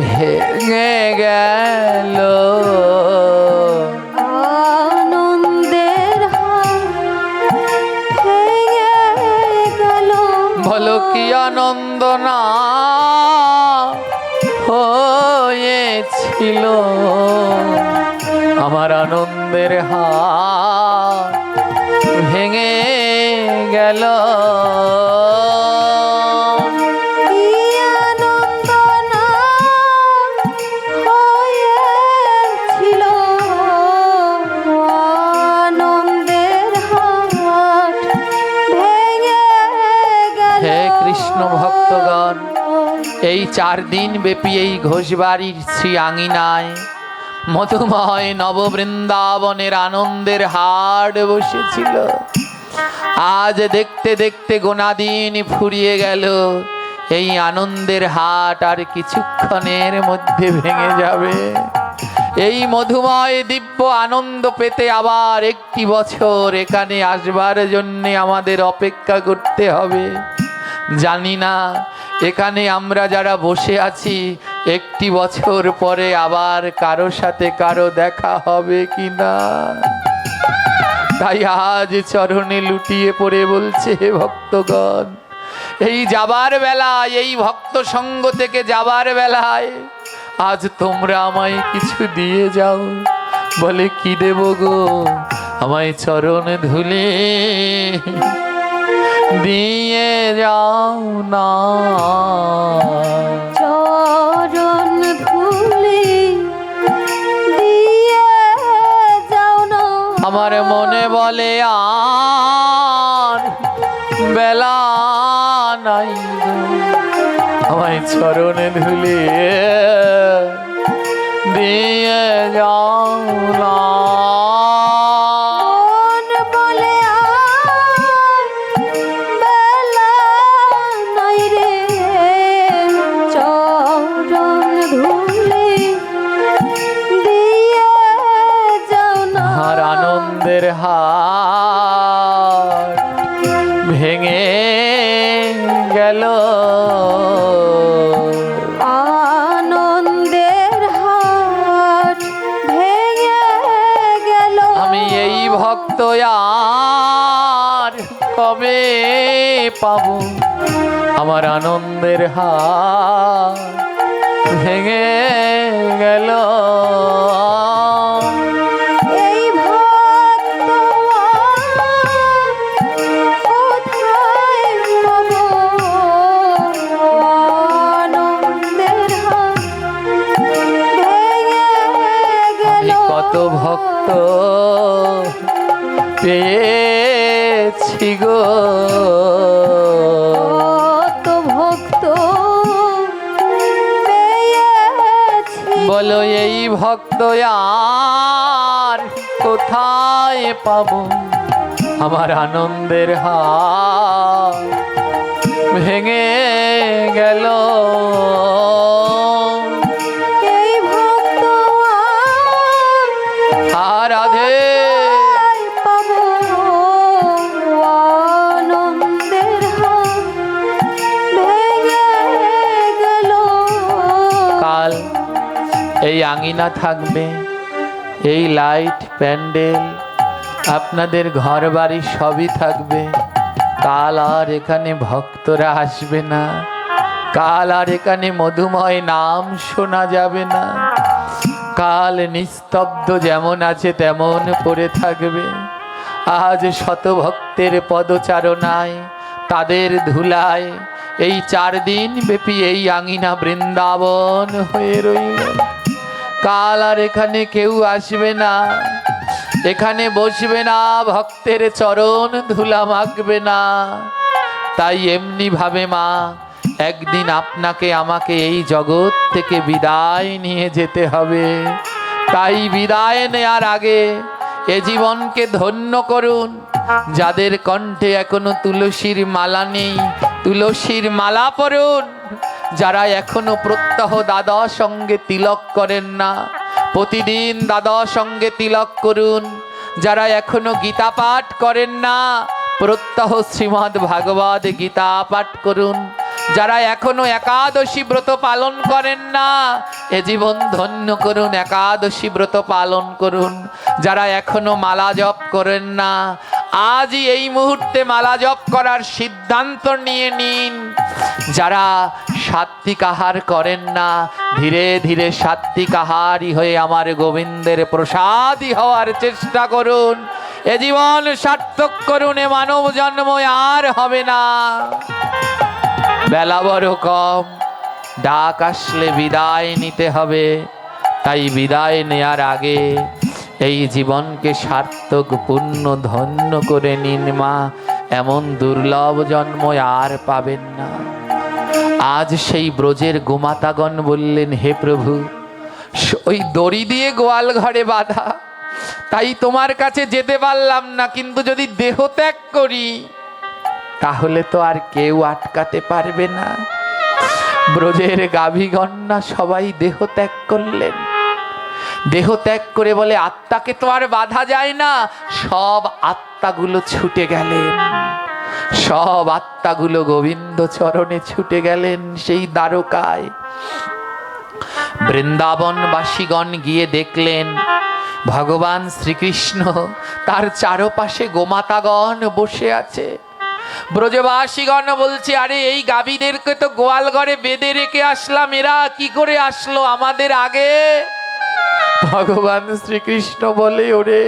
ভেঙে গেল, আনন্দের হাত ভেঙে গেল। বলো কি আনন্দ না হয়েছিল, আমার আনন্দের হাট ভেঙে গেল। কি আনন্দ না হয়েছিল, আনন্দের হাট ভেঙে গেল। হে কৃষ্ণ ভক্তগণ, এই 4 দিন ব্যাপী এই ঘোষবাড়ির শ্রী আঙিনায় মধুময় নববৃন্দাবনের আনন্দের হাট বসেছিল। আজ দেখতে দেখতে গোনা দিন ফুরিয়ে গেল। এই আনন্দের হাট আর কিছুক্ষণের মধ্যে ভেঙে যাবে। এই মধুময় দিব্য আনন্দ পেতে আবার 1 বছর এখানে আসবার জন্য আমাদের অপেক্ষা করতে হবে। জানি না এখানে আমরা যারা বসে আছি 1 বছর পরে আবার কারো সাথে কারো দেখা হবে কিনা। তাই আজ চরণে লুটিয়ে পড়ে বলছে, হে ভক্তগণ, এই যাবার বেলায়, এই ভক্ত সঙ্গ থেকে যাবার বেলায় আজ তোমরা আমায় কিছু দিয়ে যাও। বলে, কি দেব গো? আমায় চরণ ধুলে দিয়ে যাও না। চরণ ধুলি দিয়ে যাও না। আমার মনে বলে আর বেলা নাই গো, আমায় চরণে ধুলে দিয়ে যাও না। মন বলে আর বেলা নাই রে, চরণ ধুলি দিয়ে যাও না। আর আনন্দের হাট ভেঙে গেল। আনন্দের হাট ভেঙে গেল। আমি এই ভক্ত আর কবে পাবো? আমার আনন্দের হাট ভেঙে গেল। এই ভক্ত কোথায় পাবো? আনন্দের হাট ভেঙে গেল। আমি কত ভক্ত পেয়েছি গো, কত ভক্ত পেয়েছি। বলো এই ভক্ত আর কোথায় পাবো? আমার আনন্দের হাট ভেঙে গেল। এই ভক্ত আর রাধে কোথায় পাবো? আনন্দের হাট ভেঙে গেল। কাল এই আঙিনা থাকবে, এই লাইট প্যান্ডেল আপনাদের ঘর বাড়ি সবই থাকবে। কাল আর এখানে ভক্তরা আসবে না। কাল আর এখানে মধুময় নাম শোনা যাবে না। কাল নিস্তব্ধ যেমন আছে তেমন পড়ে থাকবে। আজ শত ভক্তের পদচারণায়, তাদের ধুলায় এই 4 দিন ব্যাপী এই আঙিনা বৃন্দাবন হয়ে রইল। কাল আর এখানে কেউ আসবে না, এখানে বসবে না, ভক্তের চরণ ধুলা মাখবে না। তাই এমনি ভাবে মা একদিন আপনাকে আমাকে এই জগৎ থেকে বিদায় নিয়ে যেতে হবে। তাই বিদায় নেয়ার আগে এ জীবনকে ধন্য করুন। যাদের কণ্ঠে এখনো তুলসীর মালা নেই, তুলসীর মালা পরুন। যারা এখনো প্রত্যহ দাদা সঙ্গে তিলক করেন না, প্রতিদিন দাদা সঙ্গে তিলক করুন। যারা এখনো গীতা পাঠ করেন না, প্রত্যহ শ্রীমদ্ ভাগবত গীতা পাঠ করুন। যারা এখনো একাদশী ব্রত পালন করেন না, এ জীবন ধন্য করুন, একাদশী ব্রত পালন করুন। যারা এখনো মালা জপ করেন না, আজই এই মুহূর্তে মালা জপ করার সিদ্ধান্ত নিয়ে নিন। যারা সাত্বিক আহার করেন না, ধীরে ধীরে সাত্বিক আহারই হয়ে আমার গোবিন্দের প্রসাদী হওয়ার চেষ্টা করুন। এ জীবন সার্থক করুন, এ মানব জন্ম আর হবে না। বেলা বড় কম, ডাক আসলে বিদায় নিতে হবে। তাই বিদায় নেয়ার আগে এই জীবনকে সার্থক পূর্ণ ধন্য করে নিন মা। এমন দুর্লভ জন্ম আর পাবেন না। আজ সেই ব্রজের গোমাতাগণ বললেন, হে প্রভু, ওই দড়ি দিয়ে গোয়াল ঘরে বাঁধা, তাই তোমার কাছে যেতে পারলাম না, কিন্তু যদি দেহ ত্যাগ করি তাহলে তো আর কেউ আটকাতে পারবে না। ব্রজের গাভীগণনা সবাই দেহ ত্যাগ করলেন। দেহ ত্যাগ করে বলে, আত্মাকে তো আর বাধা যায় না। সব আত্মাগুলো ছুটে গেলেন, সব আত্মাগুলো গোবিন্দ চরণে ছুটে গেলেন সেই দ্বারকায়। বৃন্দাবনবাসীগণ গিয়ে দেখলেন ভগবান শ্রীকৃষ্ণ, তার চারপাশে গোমাতাগণ বসে আছে। ব্রজবাসীগণ বলছে, আরে এই গাভীদেরকে তো গোয়াল ঘরে বেঁধে রেখে আসলাম, এরা কি করে আসলো আমাদের আগে? ভগবান শ্রীকৃষ্ণ বলে, ওরে,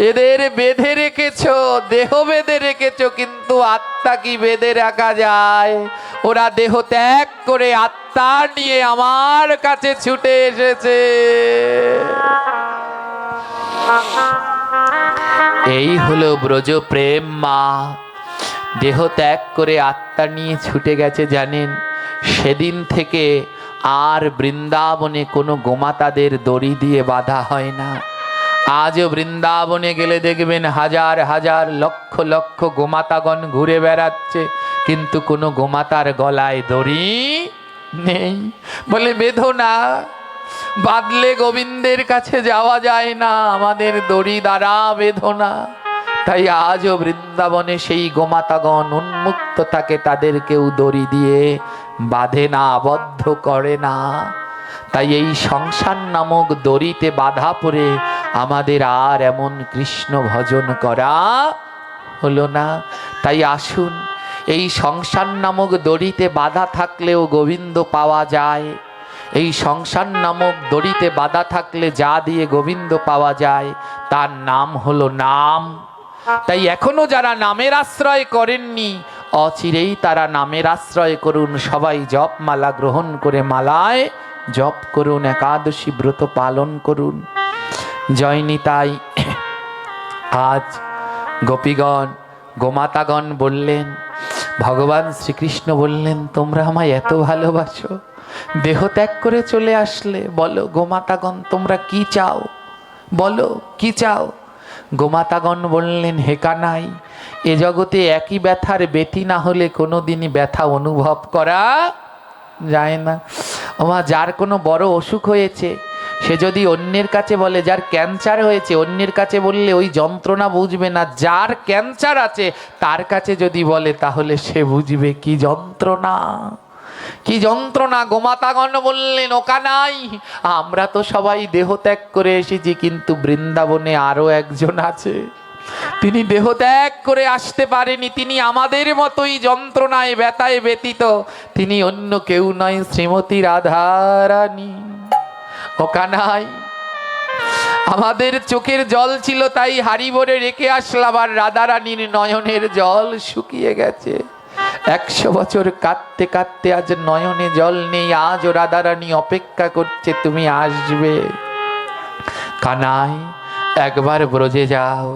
এদের বেঁধে রেখেছো, দেহ বেঁধে রেখেছো, কিন্তু আত্মা কি বেঁধে রাখা যায়? ওরা দেহ ত্যাগ করে আত্মা নিয়ে আমার কাছে ছুটে এসেছে। এই হলো ব্রজ প্রেম মা। দেহ ত্যাগ করে আত্মা নিয়ে ছুটে গেছে। জানেন, সেদিন থেকে আর বৃন্দাবনে কোনো গোমাতাদের দড়ি দিয়ে বাঁধা হয় না। আজও বৃন্দাবনে গেলে দেখবেন হাজার হাজার লক্ষ লক্ষ গোমাতাগণ ঘুরে বেড়াচ্ছে, কিন্তু কোনো গোমাতার গলায় দড়ি নেই। বলে, বেঁধো না, বাঁধলে গোবিন্দের কাছে যাওয়া যায় না, আমাদের দড়ি দ্বারা বেঁধো না। তাই আজও বৃন্দাবনে সেই গোমাতাগণ উন্মুক্ত থাকে, তাদের কেউ দড়ি দিয়ে বাঁধে না, আবদ্ধ করে না। তাই এই সংসার নামক দড়িতে বাধা পড়ে আমাদের আর এমন কৃষ্ণ ভজন করা হলো না। তাই আসুন, এই সংসার নামক দড়িতে বাধা থাকলেও গোবিন্দ পাওয়া যায়। এই সংসার নামক দড়িতে বাধা থাকলে যা দিয়ে গোবিন্দ পাওয়া যায় তার নাম হলো নাম। তাই এখনো যারা নামের আশ্রয় করেননি, অচিরেই তারা নামের আশ্রয় করুন। সবাই জপ মালা গ্রহণ করে মালায় জপ করুন, একাদশী ব্রত পালন করুন। জয় নিতাই। আজ গোপীগণ গোমাতাগণ বললেন, ভগবান শ্রীকৃষ্ণ বললেন, তোমরা আমায় এত ভালোবাসো, দেহ ত্যাগ করে চলে আসলে, বলো গোমাতাগণ তোমরা কি চাও, বলো কি চাও? গোমাতাগণ বললেন, হে কানাই, এ জগতে একই ব্যথার বেতি না হলে কোনোদিনই ব্যথা অনুভব করা যায় না। ওমা, যার কোনো বড় অসুখ হয়েছে সে যদি অন্যের কাছে বলে, যার ক্যান্সার হয়েছে, অন্যের কাছে বললে ওই যন্ত্রণা বুঝবে না। যার ক্যান্সার আছে তার কাছে যদি বলে তাহলে সে বুঝবে কি যন্ত্রণা, কি যন্ত্রণা। গোমাতাগণ বললেন, ও কানাই, আমরা তো সবাই দেহ ত্যাগ করে এসেছি, কিন্তু বৃন্দাবনে আরো একজন আছে, তিনি দেহ ত্যাগ করে আসতে পারেনি। তিনি আমাদের মতোই যন্ত্রণায় ব্যথায় ব্যতীত। তিনি অন্য কেউ নয়, শ্রীমতী রাধারানী। ও কানাই, আমাদের চোখের জল ছিল তাই হাড়ি ভরে রেখে আসলাম, আর রাধারানীর নয়নের জল শুকিয়ে গেছে। 100 বছর কাঁদতে কাঁদতে আজ নয়নে জল নেই। আজও রাধারানী অপেক্ষা করছে, তুমি আসবে। কানাই, একবার ব্রজে যাও,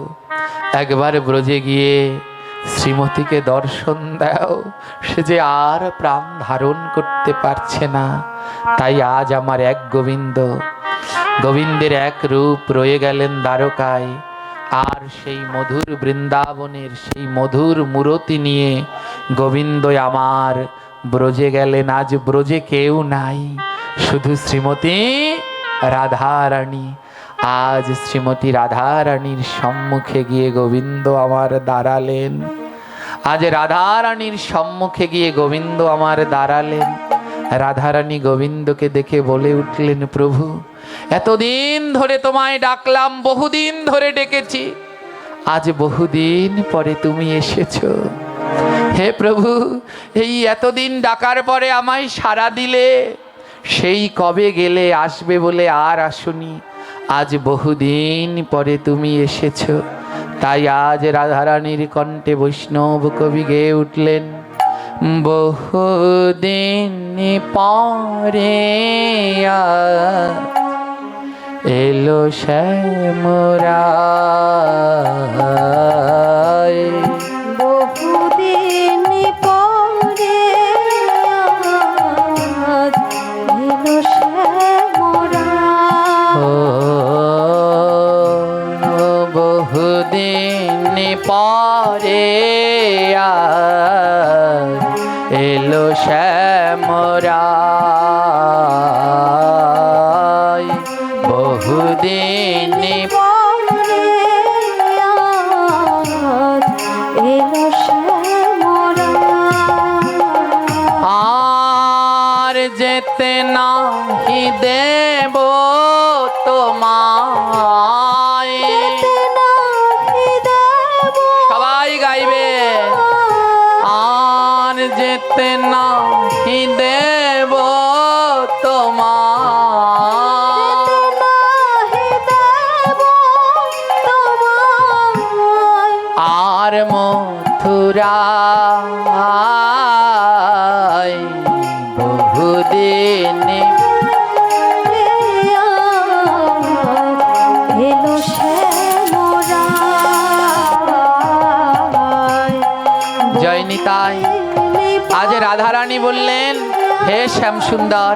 একবার ব্রজে গিয়ে শ্রীমতীকে দর্শন দাও। সে যে আর প্রাণ ধারণ করতে পারছে না। তাই আজ আমার এক গোবিন্দ, গোবিন্দের এক রূপ রয়ে গেলেন দ্বারকায়। আর সেই মধুর বৃন্দাবনের সেই মধুর মূরতি নিয়ে গোবিন্দ আমার ব্রজে গেলেন। আজ ব্রজে কেউ নাই, শুধু শ্রীমতী রাধারানী। আজ শ্রীমতী রাধারানীর সম্মুখে গিয়ে গোবিন্দ আমার দাঁড়ালেন। আজ রাধারানীর সম্মুখে গিয়ে গোবিন্দ আমার দাঁড়ালেন। রাধারানী গোবিন্দকে দেখে বলে উঠলেন, প্রভু, এতদিন ধরে তোমায় ডাকলাম, বহুদিন ধরে ডেকেছি, আজ বহুদিন পরে তুমি এসেছো। হে প্রভু, এই এতদিন ডাকার পরে আমায় সাড়া দিলে, সেই কবে গেলে, আসবে বলে আর আসনি, আজ বহুদিন পরে তুমি এসেছ। তাই আজ রাধারানীর কণ্ঠে বৈষ্ণব কবি গেয়ে উঠলেন, বহুদিন পরে এলো শ্যামরায়। বহুদিন পরে আজ এলো শ্যামরায়। ও বহুদিন পরে আজ এলো শ্যামরায়। বহুদিন পরে আজ এলো শ্যামরায়। আর যেতে নাহি দেব তোমায়। যেতে নাহি দেব সবাই গাইবে। আর যেতে নাহি দেব তোমায়। নাহি দেব তোমায়। আর মথুরায় বহুদিন এলো শ্যামরায়। জয় নিতাই। আজ রাধারানী বললেন, হে শ্যামসুন্দর,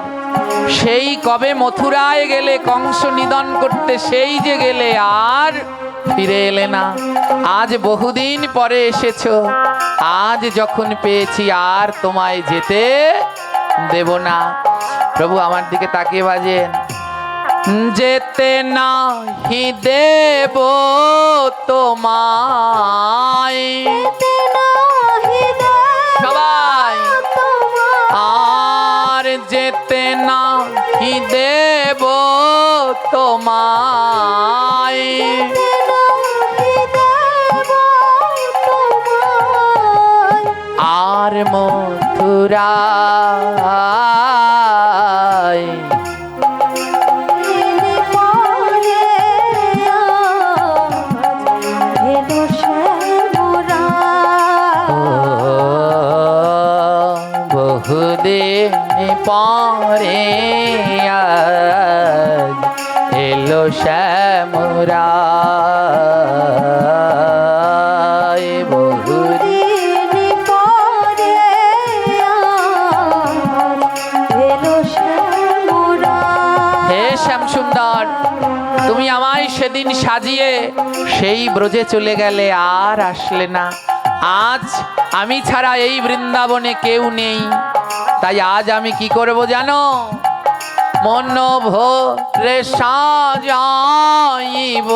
সেই কবে মথুরায় গেলে কংস নিধন করতে, সেই যে গেলে আর ফিরে এলে না। আজ বহুদিন পরে এসেছো, আজ যখন পেয়েছি আর তোমায় যেতে দেব না। প্রভু আমার দিকে তাকিয়ে বাজেন, যেতে নাহি দেব তোমায়। নাহি দেব সবাই। তোমায়। আর যেতে নাহি দেব তোমায়। নাহি দেব তোমায়। আর মথুরায় পরে আজ এলো শ্যামরায়। বহুদিন পরে আজ এলো শ্যামরায়। বহুদিন দিন পরে আজ এলো শ্যামরায়। হে শ্যামসুন্দর, তুমি আমায় সেদিন সাজিয়ে সেই ব্রজে চলে গেলে, আর আসলে না। আজ আমি ছাড়া এই বৃন্দাবনে কেউ নেই। তাই আজ আমি কি করব জানো? মন ভরে সাজাইব,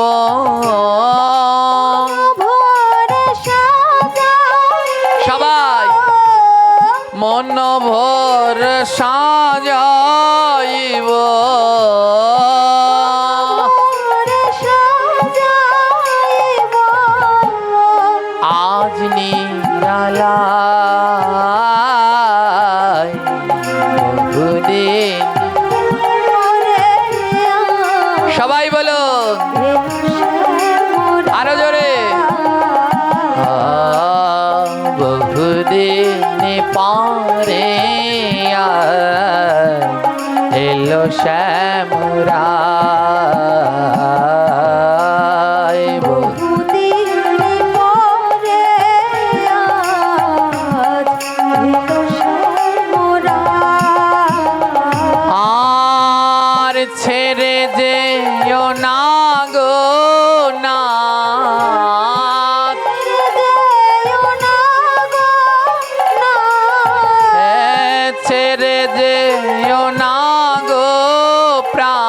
ভরে সাজাই সবাই মন ভর সাজাইব। ভরে সাজাইব। আজ নিরালায় বহুদিন। পরে সবাই বলো আরো জোরে, বহুদিন পরে আজ এলো শ্যামরায়। বহুদিন পরে আজ এলো শ্যামরায়। আর ছেড়ে যেও না গো নাথ, ছেড়ে যেও না গো প্রাণ।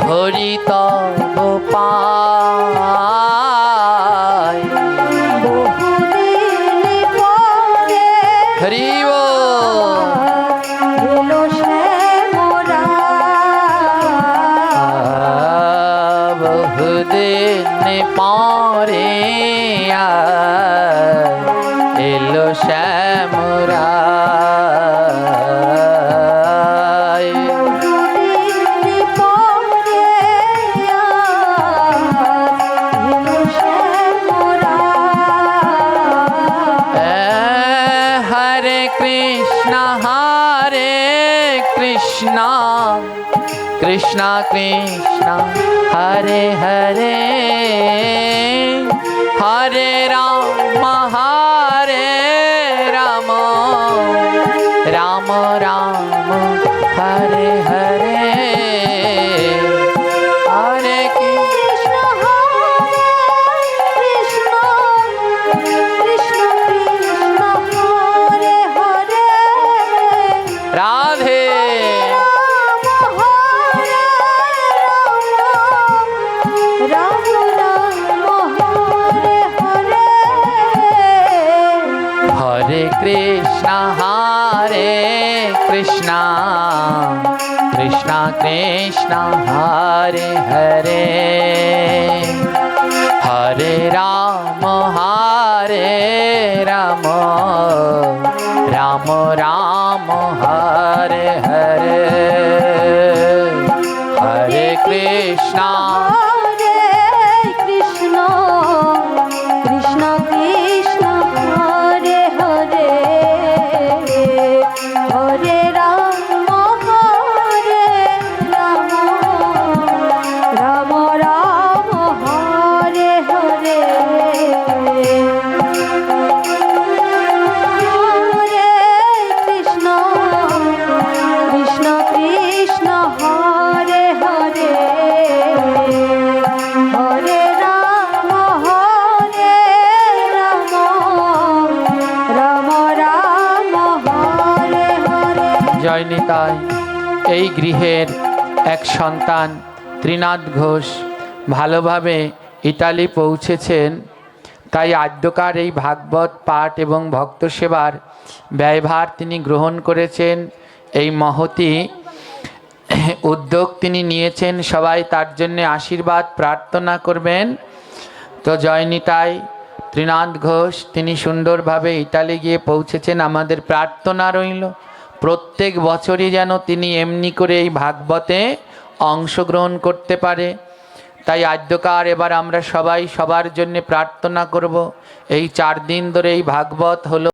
ধরি তব পায়। হরি বল। এলো শ্যামরায়। বহুদিন পরে এলো শ্যামরায়। হরে কৃষ্ণ কৃষ্ণ কৃষ্ণ হরে হরে, হরে রাম রাম রাম হরে হরে, হরে কৃষ্ণ হরে কৃষ্ণ, কৃষ্ণ কৃষ্ণ হরে হরে, রাধে রাম হরে রাম, রাম রাম হরে হরে। হরে কৃষ্ণ কৃষ্ণ কৃষ্ণ হরে হরে, হরে রাম রাম রাম হরে হরে, হরে কৃষ্ণ হরে কৃষ্ণ কৃষ্ণ কৃষ্ণ হরে হরে, হরে রাম রাম রাম হরে হরে, হরে কৃষ্ণ কৃষ্ণ কৃষ্ণ হরে হরে, হরে রাম রাম রাম হরে হরে। জয় নিতাই। এই গৃহের এক সন্তান ত্রিনাথ ঘোষ ভালোভাবে ইতালি পৌঁছেছেন, তাই আদ্যকার এই ভাগবত পাঠ এবং ভক্ত সেবার ব্যয়ভার তিনি গ্রহণ করেছেন। এই মহতি উদ্যোগ তিনি নিয়েছেন, সবাই তার জন্য আশীর্বাদ প্রার্থনা করবেন। তো জয় নিতাই। ত্রিনাথ ঘোষ তিনি সুন্দরভাবে ইতালি গিয়ে পৌঁছেছেন, আমাদের প্রার্থনা রইল প্রত্যেক বছরই যেন তিনি এমনি করে এই ভাগবতে অংশগ্রহণ করতে পারে। তাই আদ্যকার এবার আমরা সবাই সবার জন্য প্রার্থনা করব। এই 4 দিন ধরে এই ভাগবত হলো।